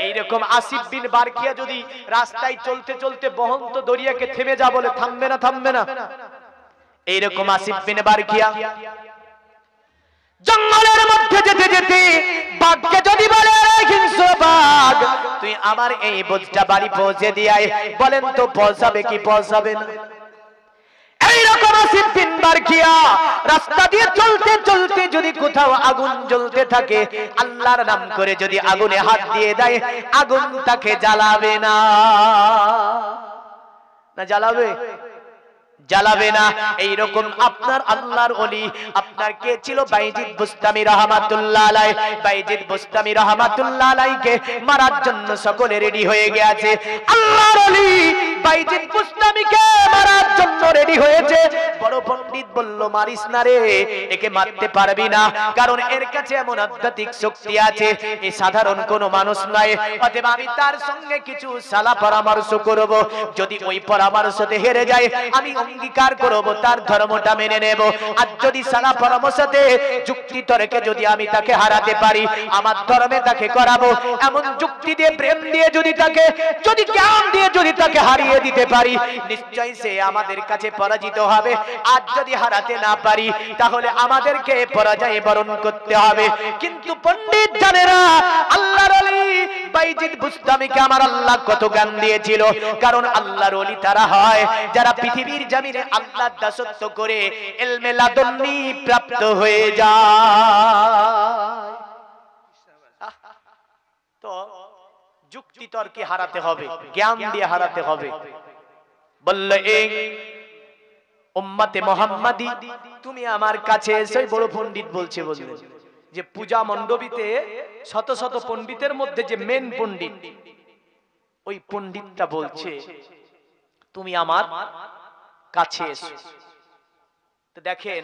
A: এইরকম আসিফ বিন বারখিয়া যদি রাস্তায় চলতে চলতে বহন্ত দরিয়াকে থেমে যা বলে, থামবে না? থামবে না? এইরকম আসিফ বিন বারখিয়া জঙ্গলের মধ্যে যেতে যেতে বাঘকে যদি বলে, হিংস্র বাঘ, তুই আমার এই বোঝটা বাড়ি পৌঁছে দিয়াই, বলেন তো পৌঁছাবে কি পৌঁছাবে না? এইরকম আসিফ বিন বারখিয়া রাস্তা দিয়ে চলতে চলতে যদি কোথাও আগুন জ্বলতে থাকে, আল্লাহর নাম করে যদি আগুনে হাত দিয়ে দেয়, আগুন তাকে জ্বালাবে না? না জ্বালাবে? জ্বালাবে না। এইরকম আপনার আল্লাহর ওলি আপনার কে ছিল? বাইজিদ বুস্তামি রাহমাতুল্লাহ আলাইহি। বাইজিদ বুস্তামি রাহমাতুল্লাহ আলাইহিকে মারার জন্য সকলে রেডি হয়ে গেছে। আল্লাহর ওলি বাইজিদ বুস্তামিকে মারার জন্য রেডি হয়েছে। বড় পণ্ডিত বলল, মারিস না রে, একে মারতে পারবি না, কারণ এর কাছে এমন আধ্যাত্মিক শক্তি আছে, এ সাধারণ কোনো মানুষ নয়। অতএব আমি তার সঙ্গে কিছু সালা পরামর্শ করব, যদি ওই পরামর্শতে হেরে যায় আমি অঙ্গীকার করব, তার ধর্মটা মেনে নেব। আর যদি সারা পরামর্শতে যুক্তি তর্কে যদি আমি তাকে হারাতে পারি, আমার ধর্মে তাকে করাবো। এমন যুক্তি দিয়ে, প্রেম দিয়ে যদি তাকে, যদি জ্ঞান দিয়ে যদি তাকে হারিয়ে দিতে পারি, নিশ্চয়ই সে আমাদের কাছে পরাজিত হবে। আর যদি হারাতে না পারি, তাহলে আমাদেরকে পরাজয় বরণ করতে হবে। কিন্তু পণ্ডিত জানেরা, আল্লাহর ওলি বাইজিদ বুস্তামিকে আমার আল্লাহ কত জ্ঞান দিয়েছিল। কারণ আল্লাহর ওলি তারা হয় যারা পৃথিবীর জমিনে আল্লাহর দাসত্ব করে ইলমে লাদুন্নি প্রাপ্ত হয়ে যায়। তো যুক্তি তর্কে হারাতে হবে, জ্ঞান দিয়ে হারাতে হবে। বললে এই উম্মতে মুহাম্মাদি, তুমি আমার কাছে এসে, বড় পণ্ডিত বলছে, বললেন যে পূজা মণ্ডপীতে শত শত পণ্ডিতের মধ্যে যে মেন পণ্ডিত, ওই পণ্ডিতটা বলছে তুমি আমার কাছে এসো। তো দেখেন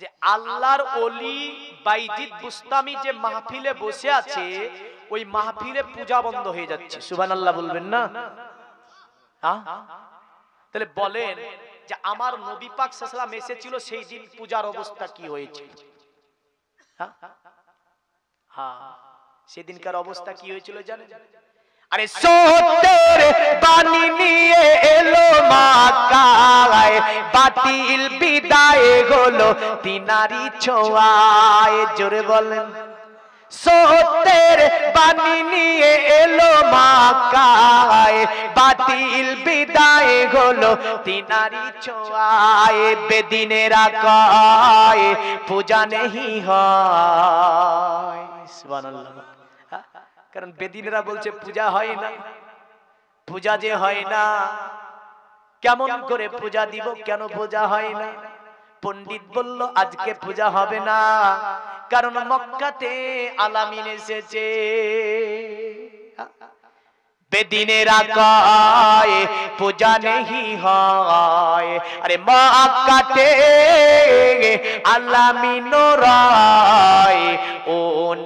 A: যে আল্লাহর ওলি বাইজিদ বুস্তামি যে মাহফিলে বসে আছে, ওই মাহফিলে পূজা বন্ধ হয়ে যাচ্ছে। সুবহানাল্লাহ বলবেন না? তাহলে বলেন যে আমার নবী পাক সাল্লাল্লাহু আলাইহি ওয়াসাল্লাম এসেছিল, সেই দিন পূজার অবস্থা কি হয়েছিল? সেদিনকার অবস্থা কি হয়েছিল জানেন? আরে সত্যের বাণী নিয়ে এলো মক্কায়, বাতিল বিদায় হলো তিনারি ছোঁয়ায়। জোরে বলেন। সত্যের বাণী নিয়ে এলো মক্কায়, বাতিল বিদায় হলো তিনারি ছোঁয়ায়। বেদিনেরা কয় পূজা নেই হয়। সুবহানাল্লাহ। কারণ বেদিনেরা বলছে পূজা হয় না। পূজা যে হয় না, কেমন করে পূজা দিব, কেন পূজা হয় না? পণ্ডিত বলল আজকে পূজা হবে না, কারণ মক্কাতে আলামিন এসেছে। বেদিনেরা কয় পূজা নেই হয়। আরে মক্কাতে আলামিন রায়, ও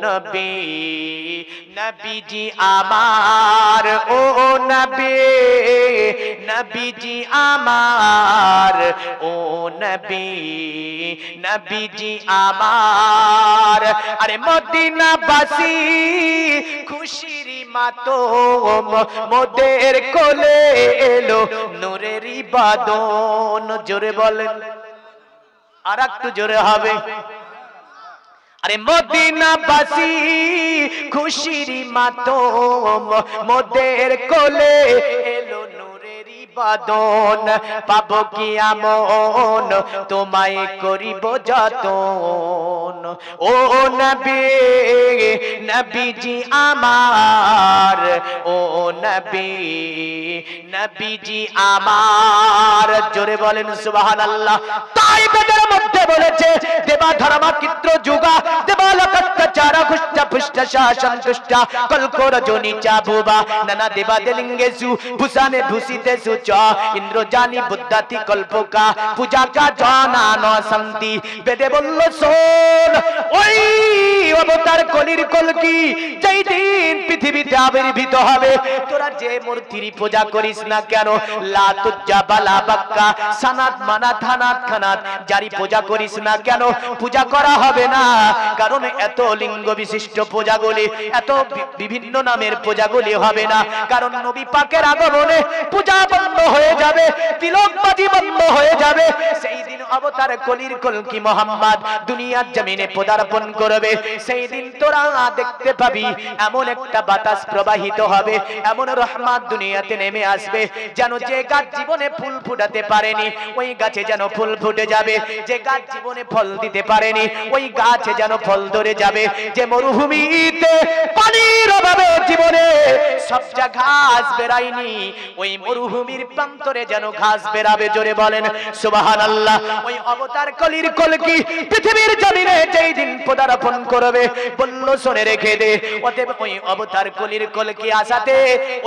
A: নবী নবীজি আমার, ও নবী নবীজি আমার, ও নবী নবীজি আমার। আরে মদিনাবাসী খুশির মাতম, মোদের কোলে এলো নূরের ইবাদন। জোরে বলেন, আর একটু জোরে হবে। আরে মদিনাবাসী খুশির মাতম, মোদের কোলে এলো নূরের ইবাদন। পাবো কি আমন, তোমায় করিব যতন। ও নবী নবীজি আমার, ও নবী নবীজি আমার। জোরে বলেন সুবহানাল্লাহ। তাই বেদের মধ্যে বলেছে দেবা ধর্মাকিত্র যুগা, দেবালকাত্তাচারা খুষ্টা পুষ্টা শাসন্তুষ্টা কলকোর জনি চাবুবা নানা দেবা দেলিঙ্গেসু ভূষানে ভূষিতেসু চ ইন্দ্রজানি বুদ্ধাতি কল্পকা পূজা কা জানা ন শান্তি। বেদে বলল শোন, ওই অবতার কলির কলকি যেই দিন পৃথিবীতে আবির্ভূত হবে, তোরা যে মূর্তির পূজা করিস না কেন, লাতুজ্জা বালা বাক্কা সানাত মানাত হানাত খানাত, যারি পূজা করিস না কেন পূজা করা হবে না। কারণ এত লিঙ্গ বিশিষ্ট পূজাগুলি, এত বিভিন্ন নামের পূজাগুলি হবে না। কারণ নবী পাকের আগমনে পূজা বন্ধ হয়ে যাবে, তিলকবাজি বন্ধ হয়ে যাবে। সেই দিন অবতার কলির কলকি মুহাম্মদ দুনিয়ার জমিনে পদার্পণ করবে। সেই দিন তোরা দেখতে পাবি এমন একটা বাতাস প্রবাহিত হবে, এমন রহমত দুনিয়াতে নেমে আসবে, যেন যে গাছ জীবনে ফুল ফুটাতে পারেনি ওই গাছে যেন ফুল ফুটে যাবে, যে গাছ জীবনে ফল দিতে পারেনি ওই গাছে যেন ফল ধরে যাবে, যে মরুভূমিতে পানির অভাবে জীবনে সবজা ঘাস বেরায়নি ওই মরুভূমির প্রান্তরে যেন ঘাস বেরাবে। জোরে বলেন সুবহানাল্লাহ। ওই অবতার কলির কলকি পৃথিবীর জমিনে যেই দিন পদার্পণ করবে বলল শুনে রেখে দে, অতএব ওই অবতার কলির কলকি আসাতে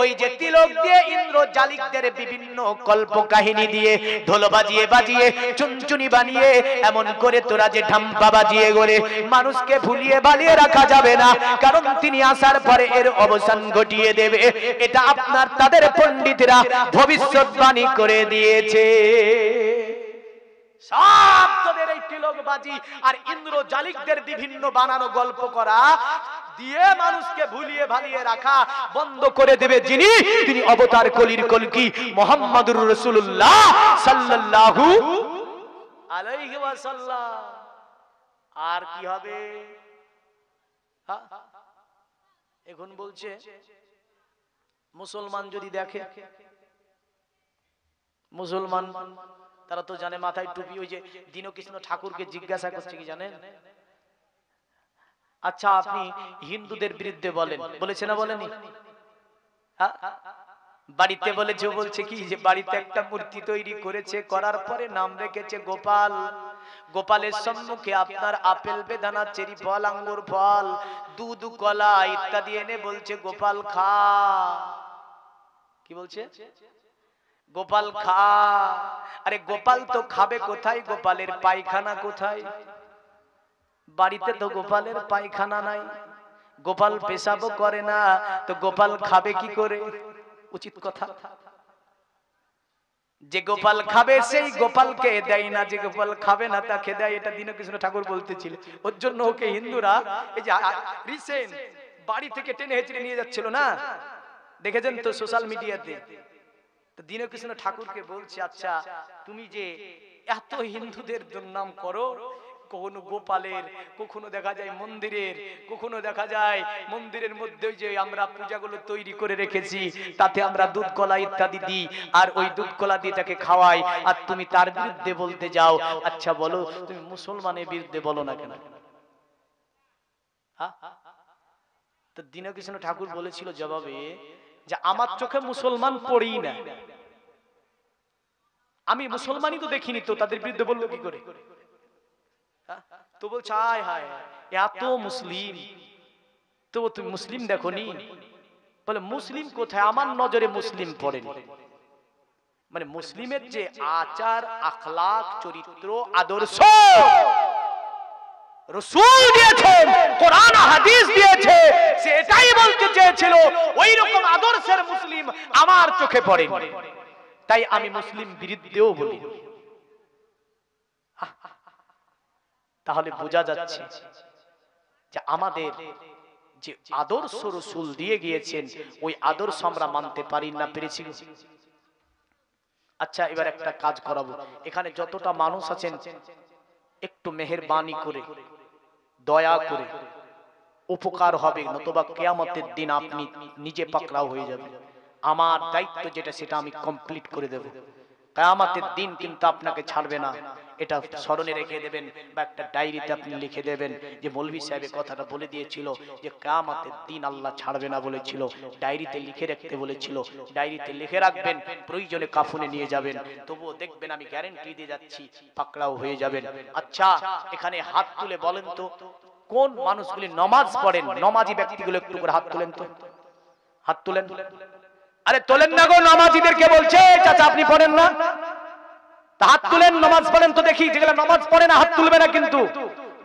A: ওই যে তিলক দিয়ে ইন্দ্র জালিকদের বিভিন্ন কল্প কাহিনী দিয়ে ঢোল বাজিয়ে বাজিয়ে চুনচুনি বানিয়ে এমন করে তোরা যে ঢাম্পা বাজিয়ে গড়ে মানুষকে ভুলিয়ে বালিয়ে রাখা যাবে না, কারণ তিনি আসার পরে এর অবসান ঘটিয়ে দেবে। এটা আপনার তাদের পণ্ডিতরা ভবিষ্যৎবাণী করে দিয়েছে। সব তোদের এই তিলকবাজি আর ইন্দ্র জালিকদের বিভিন্ন বানানো গল্প করা দিয়ে মানুষকে ভুলিয়ে ভালিয়ে রাখা বন্ধ করে দেবে যিনি, তিনি অবতার কলির কলকি মুহাম্মদুর রাসূলুল্লাহ সাল্লাল্লাহু আলাইহি ওয়াসাল্লাম। আর কি হবে? এখন বলছে মুসলমান যদি দেখে, মুসলমান তারা তো জানে মাথায় টুপি, ওই যে দীনকৃষ্ণ ঠাকুরকে জিজ্ঞাসা করছে কি জানেন, আচ্ছা আপনি হিন্দুদের বিরুদ্ধে বলেন, বলেছে না বলেনি? বাড়িতে বলেছে, বলছে কি যে বাড়িতে একটা মূর্তি তৈরি করেছে, করার পরে নাম রেখেছে গোপাল। গোপালের সম্মুখে আপনার আপেল বেদানা চেরি ফল আঙ্গুর ফল দুধ কলা ইত্যাদি এনে বলছে গোপাল খা। কি বলছে? গোপাল খা। আরে গোপাল তো খাবে কোথায়? গোপালের পায়খানা কোথায়? বাড়িতে তো গোপালের পায়খানা নাই, গোপাল পেশাবও করে না, তো গোপাল খাবে কি করে? উচিত কথা। যে গোপাল খাবে সেই গোপালকে দেয় না, যে গোপাল খাবে না তাকে দেয়। এটা দীনকৃষ্ণ ঠাকুর বলতেছিল। ওর জন্য ওকে হিন্দুরা এই যে রিসেন্ট বাড়ি থেকে টেনে হেঁচড়ে নিয়ে যাচ্ছিল না, দেখেছেন তো সোশ্যাল মিডিয়াতে। তো দীনকৃষ্ণ ঠাকুরকে বলছে, আচ্ছা তুমি যে এত হিন্দুদের দুর্নাম করো, কখনো গোপালের, কখনো দেখা যায় মন্দিরের, কখনো দেখা যায় মন্দিরের মধ্যে যে আমরা পূজাগুলো তৈরি করে রেখেছি তাতে আমরা দুধ কলা ইত্যাদি দিই, আর ওই দুধ কলা দিয়ে তাকে খাওয়াই, আর তুমি তার বিরুদ্ধে বলতে যাও। আচ্ছা বলো, তুমি মুসলমানের বিরুদ্ধে বলো না কেন? তো দীনকৃষ্ণ ঠাকুর বলেছিল জবাবে যে আমার চোখে মুসলমান পড়ি না, আমি মুসলমানই তো দেখিনি, তো তাদের বিরুদ্ধে বললো কি করে? তো বলছে হায় হায় এত মুসলিম, তো তুমি মুসলিম দেখোনি? বলে মুসলিম কোথায়, আমার নজরে মুসলিম পড়েনি। মানে মুসলিমের যে আচার আখলাক চরিত্র আদর্শ রাসূল দিয়েছেন, কোরআন হাদিস দিয়েছে, সেটাই বলতে চেয়েছিল। ওই রকম আদর্শের মুসলিম আমার চোখে পড়েনি, তাই আমি মুসলিম বিরুদ্ধেও বলি। তাহলে বোঝা যাচ্ছে যে আমাদের যে আদর্শ রাসূল দিয়ে গিয়েছেন ওই আদর্শ আমরা মানতে পারি না, পেরেছি। আচ্ছা এবার একটা কাজ করাবো, এখানে যতটা মানুষ আছেন একটু মেহেরবানি করে দয়া করে, উপকার হবে, নতুবা কিয়ামতের দিন আপনি নিজে পাকড়াও হয়ে যাবেন। আমার দায়িত্ব যেটা সেটা আমি কমপ্লিট করে দেব। কিয়ামতের দিন কিন্তু আপনাকে ছাড়বে না, এটা স্মরণে রেখে দেবেন বা একটা ডায়েরিতে আপনি লিখে দেবেন যে মৌলভী সাহেব কথাটা বলে দিয়েছিল যে কিয়ামতের দিন আল্লাহ ছাড়বে না বলেছিল, ডায়েরিতে লিখে রাখতে বলেছিল, ডায়েরিতে লিখে রাখবেন, প্রয়োজনে কাফনে নিয়ে যাবেন, তবুও দেখবেন আমি গ্যারান্টি দিয়ে যাচ্ছি পাকড়াও হয়ে যাবেন। আচ্ছা এখানে হাত তুলে বলেন তো কোন মানুষগুলি নামাজ পড়েন, নামাজি ব্যক্তিগুলো একটু করে হাত তুলেন তো, হাত তুলেন। আরে তোলেন না গো, নামাজিদেরকে বলছে চাচা আপনি পড়েন না, হাত তুলেন, নামাজ পড়েন তো দেখি। যেগুলো নামাজ পড়ে না হাত তুলবে না, কিন্তু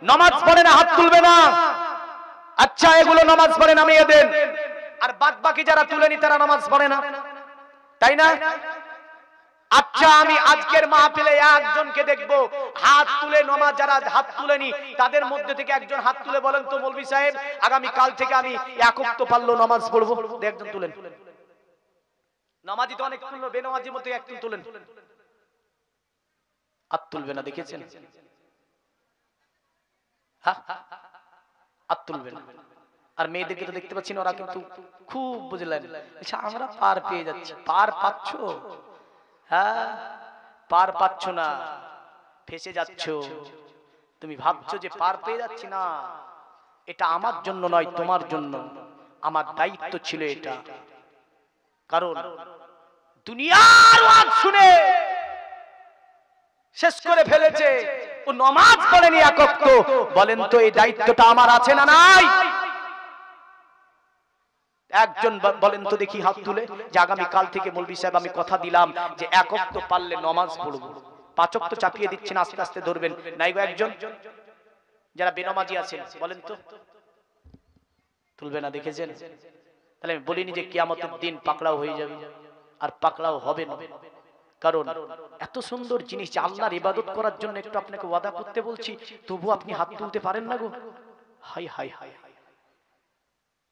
A: নামাজ পড়ে না হাত তুলবে না। আচ্ছা এগুলো নামাজ পড়ে না মেয়েদের, আর বাদ বাকি যারা তুলেনি তারা নামাজ পড়ে না, তাই না? আচ্ছা আমি আজকের মাহফিলে একজনকে দেখবো হাত তুলে, নামাজ যারা হাত তুলেনি তাদের মধ্যে থেকে একজন হাত তুলে বলেন তো মৌলভী সাহেব আগামী কাল থেকে আমি একক তো পারলো নামাজ পড়বো। একজন তুলেন। নামাজি তো অনেক তুললো, বেনামাজির মধ্যে একজন তুলেন। হাত তুলবে না, দেখেছেন? হাত তুলবে না। আর মেয়েদেরকে তো দেখতে পাচ্ছি না, ওরা কিন্তু খুব বুঝলেন আমরা পার পেয়ে যাচ্ছি। পার পাচ্ছ? হ্যাঁ পার পাচ্ছ না, ফেসে যাচ্ছ। তুমি ভাবছো যে পার পেয়ে যাচ্ছি, না, এটা আমার জন্য নয় তোমার জন্য, আমার দায়িত্ব ছিল এটা। কারণ দুনিয়ার ওয়াজ শুনে শেষ করে ফেলেছে, ও নামাজ পড়েনি এক ওয়াক্ত। বলেন তো এই দায়িত্বটা আমার আছে না নাই? একজন বলেন তো দেখি হাত তুলে যে আগামী কাল থেকে মৌলভী সাহেব আমি কথা দিলাম যে এক ওয়াক্ত পারলে নামাজ পড়ব। 5 ওয়াক্ত চাপিয়ে দিচ্ছেন, আস্তে আস্তে ধরবেন। নাই গো একজন যারা বেনামাজি আছেন বলেন তো, তুলবে না? দেখেছেন? তাহলে আমি বলিনি যে কিয়ামতের দিন পাকড়াও হয়ে যাবে, আর পাকড়াও হবে না। কারণ এত সুন্দর জিনিস যে আল্লাহর ইবাদত করার জন্য একটু আপনাকে ওয়াদা করতে বলছি, তবু আপনি হাত তুলতে পারেন না গো। হাই হাই হাই হাই।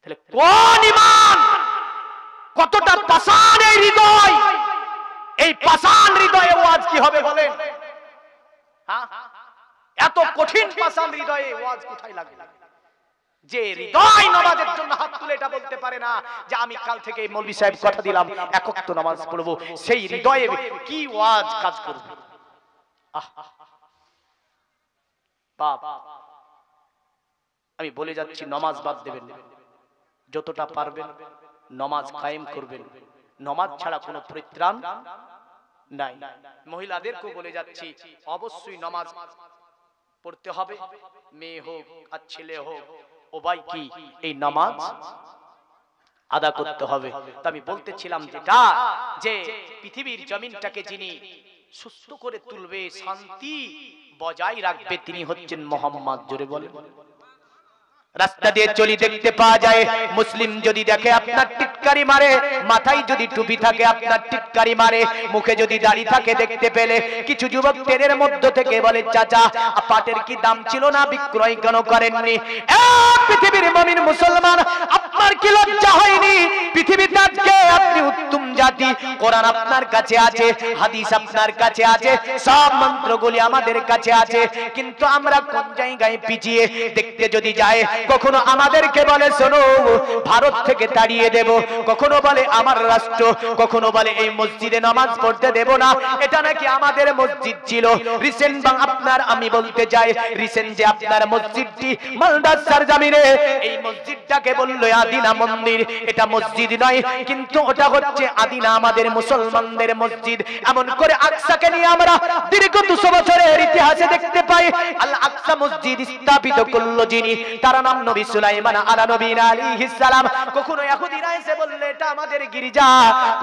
A: তাহলে কোন ঈমান, কতটা পাষাণ এই হৃদয়, এই পাষাণ হৃদয়ে ওয়াজ কি হবে বলেন? হ্যাঁ, এত কঠিন পাষাণ হৃদয়ে ওয়াজ কোথায় লাগে? যে হৃদয় নামাজের জন্য হাত তুলে এটা বলতে পারে না যে আমি কাল থেকে মৌলভী সাহেব কথা দিলাম এক ওয়াক্ত নামাজ পড়বো, সেই হৃদয়ে কি ওয়াজ কাজ করবে? বাপ, আমি বলে যাচ্ছি নামাজ বাদ দেবেন না, যতটা পারবেন নামাজ কায়েম করবেন। নামাজ ছাড়া কোনো পরিত্রাণ নাই। মহিলাদেরকেও বলে যাচ্ছি অবশ্যই নামাজ পড়তে হবে, মেয়ে হোক আর ছেলে হোক, উভয় কি এই নামাজ আদা করতে হবে। তো আমি বলতেছিলাম যেটা, যে পৃথিবীর জমিনটাকে যিনি সুস্থ করে তুলবে, শান্তি বজায় রাখবে, তিনি হচ্ছেন মোহাম্মদ। জোরে বলেন। রাস্তা দিয়ে চলি দেখতে পাওয়া যায়, মুসলিম যদি দেখে আপনার টিটকারি মারে, মাথায় যদি টুপি থাকে আপনার টিটকারি মারে, মুখে যদি দাড়ি থাকে দেখতে পেলে কিছু যুবক ট্রেনের মধ্যে থেকে বলে চাচা পাটের কি দাম ছিল না, বিক্রয় কেন করেননি? পৃথিবীর মুমিন মুসলমান, আপনার কি লজ্জা হয়নি? পৃথিবীতে আজকে আপনি উত্তম জাতি, কোরআন আপনার কাছে আছে, হাদিস আপনার কাছে আছে, সব মন্ত্রগুলি আমাদের কাছে আছে, কিন্তু আমরা কোন জায়গায় পিছিয়ে দেখতে যদি যাই, কখনো আমাদেরকে বলে শোনো ভারত থেকে তাড়িয়ে দেব, কখনো বলে আমার রাষ্ট্র, কখনো বলে এই মসজিদে নামাজ পড়তে দেব না, এটা নাকি আমাদের মসজিদ ছিল। রিসেন্ট আপনার আমি বলতে চাই, রিসেন্ট যে আপনার মসজিদটি মালদার জামিনে, এই মসজিদটাকে বললো আদিনা মন্দির, এটা মসজিদ নয়, কিন্তু ওটা হচ্ছে আদিনা আমাদের মুসলমানদের মসজিদ। এমন করে আকসাকে নিয়ে আমরা দীর্ঘ 200 বছরের ইতিহাসে দেখতে পাই, আল আকসা মসজিদ স্থাপিত করলো যিনি, তার নাম নবী সুলাইমান আলা নবীনা আলাইহিস সালাম। কখনো ইহুদিরা এসে বলল এটা আমাদের গির্জা,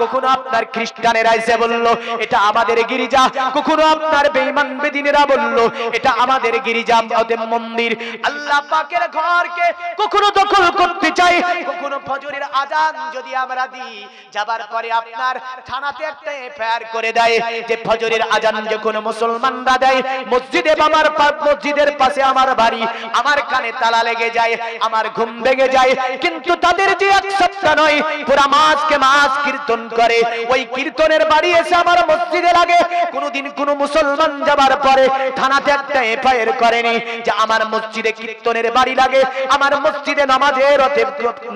A: কখনো আপনার খ্রিস্টানেরা এসে বলল এটা আমাদের গির্জা, কখনো আপনার বেঈমান বেদিনেরা বলল এটা আমাদের গির্জা ওদের মন্দির। আল্লাহ পাকের ঘরকে কখনো দখল করতে চাই, কখনো ফজরের আজান যদি আমরা দিই, যাবার পরে আপনার থানাতে একটা এফআইআর করে দেয় যে ফজরের আজান যখন মুসলমানরা দেয়, মসজিদে আমার মসজিদের পাশে আমার বাড়ি, আমার কানে তালা লেগে যায়, আমার ঘুম ভেঙে যায়, কিন্তু তাদের যে এক সপ্তাহ নয় পুরা মাসকে মাস কীর্তন করে, ওই কীর্তনের বাড়ি এসে আমার মসজিদে লাগে। কোনদিন কোন মুসলমান যাবার পরে থানাতে একটা এফআইআর করেনি যে আমার মসজিদে কীর্তনের বাড়ি লাগে, আমার মসজিদে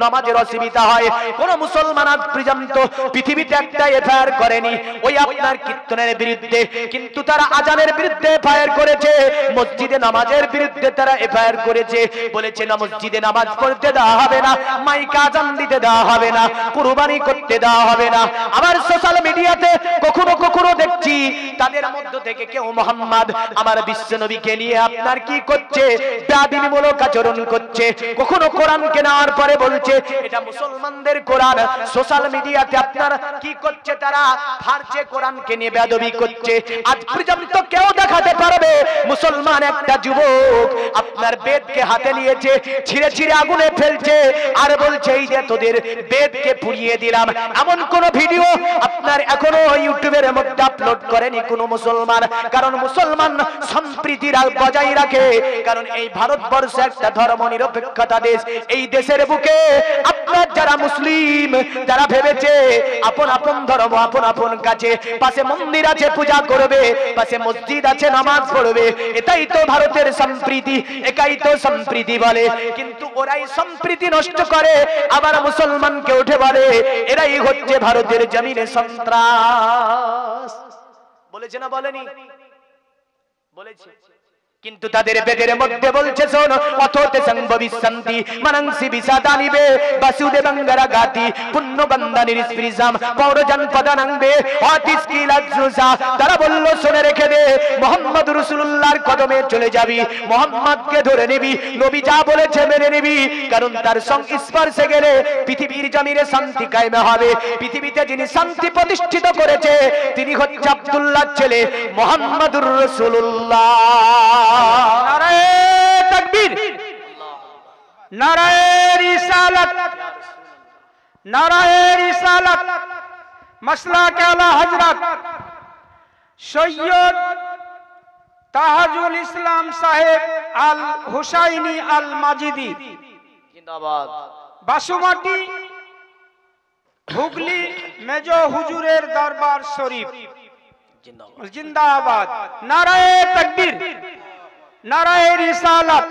A: নামাজের অসুবিধা হয়। কোন মুসলমান আজ পর্যন্ত পৃথিবীতে একটা এফআইআর করেনি ওই আপনার কীর্তনের বিরুদ্ধে, কিন্তু তারা আজানের বিরুদ্ধে এফআইআর করেছে, মসজিদে নামাজের বিরুদ্ধে তারা এফআইআর করেছে, বলেছে না মসজিদে নামাজ পড়তে দেওয়া হবে না, মাইকে আজান দিতে দেওয়া হবে না, কুরবানি করতে দেওয়া হবে না। আবার সোশ্যাল মিডিয়াতে কখনো কখনো দেখছি তাদের মধ্য থেকে কেউ মোহাম্মদ আমার বিশ্ব নবীকে নিয়ে আপনার কি করছে, বেয়াদবিমূলক আচরণ করছে, কখনো কোরআনকে নেওয়ার পরে বলছে এটা মুসলমানদের কোরআন। সোশ্যাল মিডিয়াতে আপনার কি করছে, তারা ফারছে কোরআনকে নিয়ে বেয়াদবি করছে। আজ পর্যন্ত কেউ দেখাতে পারবে মুসলমান একটা যুবক আপনার বেদকে হাতে নিয়েছে, ছিঁড়ে ছিঁড়ে আগুনে ফেলছে আর বলছে এই যে তোদের বেদকে পুড়িয়ে দিলাম, এমন কোন ভিডিও আপনার এখনো ইউটিউবের মধ্যে আপলোড করেনি কোন মুসলমান। কারণ মুসলমান সম্প্রীতি বজায় রাখে, কারণ এই ভারতবর্ষ একটা ধর্ম নিরপেক্ষতা দেশ। এই দেশের বুকে আপনার যারা মুসলিম, যারা ভেবেছে আপন আপন ধর্ম আপন আপন কাছে, পাশে মন্দির আছে পূজা করবে, পাশে মসজিদ আছে নামাজ পড়বে, এটাই তো ভারতের সম্প্রীতি, একাই তো সম্প্রীতি বলে। কিন্তু ওরাই সম্প্রীতি নষ্ট করে, আবার মুসলমানকে উঠে বলে এরাই হচ্ছে ভারতের জমিনে সন্ত্রাস। বলেছে না বলেনি? বলেছে। কিন্তু তাদের বেদের মধ্যে বলছে শোনো অথতে সংভবিসন্তি মনংসি বিসাদানিবে বাসুদেবঙ্গরা গাতি পুণ্য বন্দানির স্পিরিজাম পৌরজন পদানংবে অতিস কিলাজুসা তারা বলল শুনে রেখে দে মুহাম্মদ রাসূলুল্লাহর কদমে চলে যাবি মুহাম্মদকে ধরে নিবি নবী যা বলেছে মেনে নিবি কারণ তার সংস্পর্শে গেলে পৃথিবীর জমিনে শান্তি কায়েম হবে পৃথিবীতে যিনি শান্তি প্রতিষ্ঠিত করেছে তিনি হচ্ছে আব্দুল্লাহর ছেলে মুহাম্মদুর রাসূলুল্লাহ
B: নারায়ে তাকবীর, নারায়ে রিসালাত, নারায়ে রিসালাত। মাসলাক আলা হযরত সৈয়দ তাহাজুল ইসলাম সাহেব আল হুসাইনি আল মাজিদি,
A: জিন্দাবাদ।
B: বাসুমাটি, হুগলি মেজো হুজুরের দরবার শরীফ,
A: জিন্দাবাদ।
B: জিন্দাবাদ। নারায়ে তাকবীর, নারায়ে রিসালাত,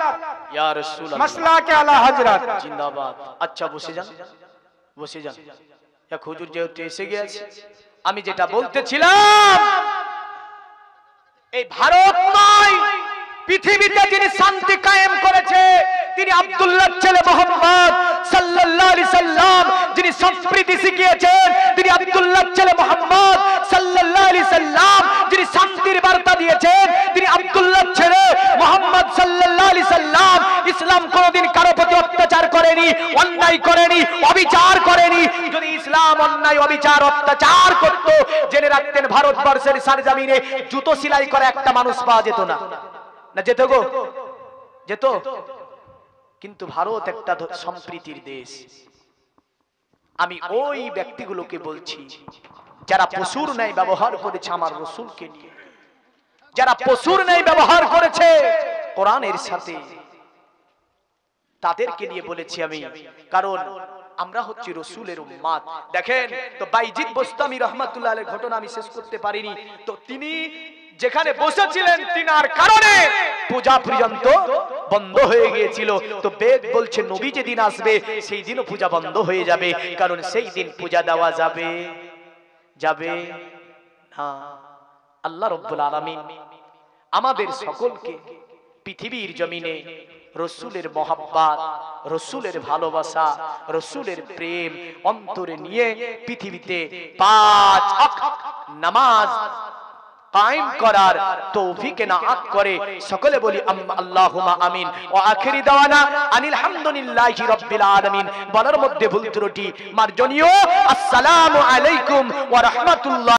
A: ইয়া রাসূলুল্লাহ,
B: মাসলাক আলা হযরত।
A: জিন্দাবাদ। আচ্ছা বসে যান, বসে যান। এক হুজুর যেহেতু এসে গেছে, আমি যেটা বলতেছিলাম এই ভারত নয় পৃথিবীতে যিনি শান্তি কায়েম করেছে তিনি আব্দুল্লাহর ছেলে মুহাম্মদ সাল্লাল্লাহু আলাইহি সাল্লাম, যিনি সম্প্রীতি শিখিয়েছেন তিনি আব্দুল্লাহর ছেলে মুহাম্মদ সাল্লাল্লাহু আলাইহি সাল্লাম, যিনি শান্তির বার্তা দিয়েছেন তিনি আব্দুল্লাহর ছেলে মুহাম্মদ সাল্লাল্লাহু আলাইহি সাল্লাম। ইসলাম কোনদিন কারো প্রতি অত্যাচার করেনি, অন্যায় করেনি, অবিচার করেনি। যদি ইসলাম অন্যায়, অবিচার, অত্যাচার করত জেনে রাখতেন ভারতবর্ষের সারজমিনে জুতো সেলাই করা একটা মানুষ পাওয়া যেত না। না যেত গো? যেত। কিন্তু ভারত একটা সম্প্রীতির দেশ। আমি ওই ব্যক্তিগুলোকে বলছি যারা পশুর ন্যায় ব্যবহার করেছে আমার রাসূলকে নিয়ে, যারা পশুর ন্যায় ব্যবহার করেছে কোরআনের সাথে, তাদেরকে নিয়ে বলেছি আমি। কারণ আমরা হচ্ছি রাসূলের উম্মত। দেখেন তো বাইজিদ বোস্তামি রাহমাতুল্লাহ আলাইহির ঘটনা আমি শেষ করতে পারিনি। তো তিনি যেখানে বসেছিলেন তিনার কারণে পূজা পর্যন্ত বন্ধ হয়ে গিয়েছিল। তো বেদ বলছে নবী যেদিন আসবে সেই দিনও পূজা বন্ধ হয়ে যাবে, কারণ সেই দিন পূজা দেওয়া যাবে যাবে না। আল্লাহ রাব্বুল আলামিন আমাদের সকলকে পৃথিবীর জমিনে রাসূলের মহব্বত, রাসূলের ভালোবাসা, রাসূলের প্রেম অন্তরে নিয়ে পৃথিবীতে 5 ওয়াক্ত নামাজ কায়েম করার তৌফিক এনায়েত করে। সকলে বলি আল্লাহুম্মা আমিন। ওয়া আখিরি দাওয়ানা আনিল হামদুলিল্লাহি রাব্বিল আলামিন। বলার মধ্যে ভুল ত্রুটি মার্জনীয়। আসসালামু আলাইকুম ওয়া রাহমাতুল্লাহ।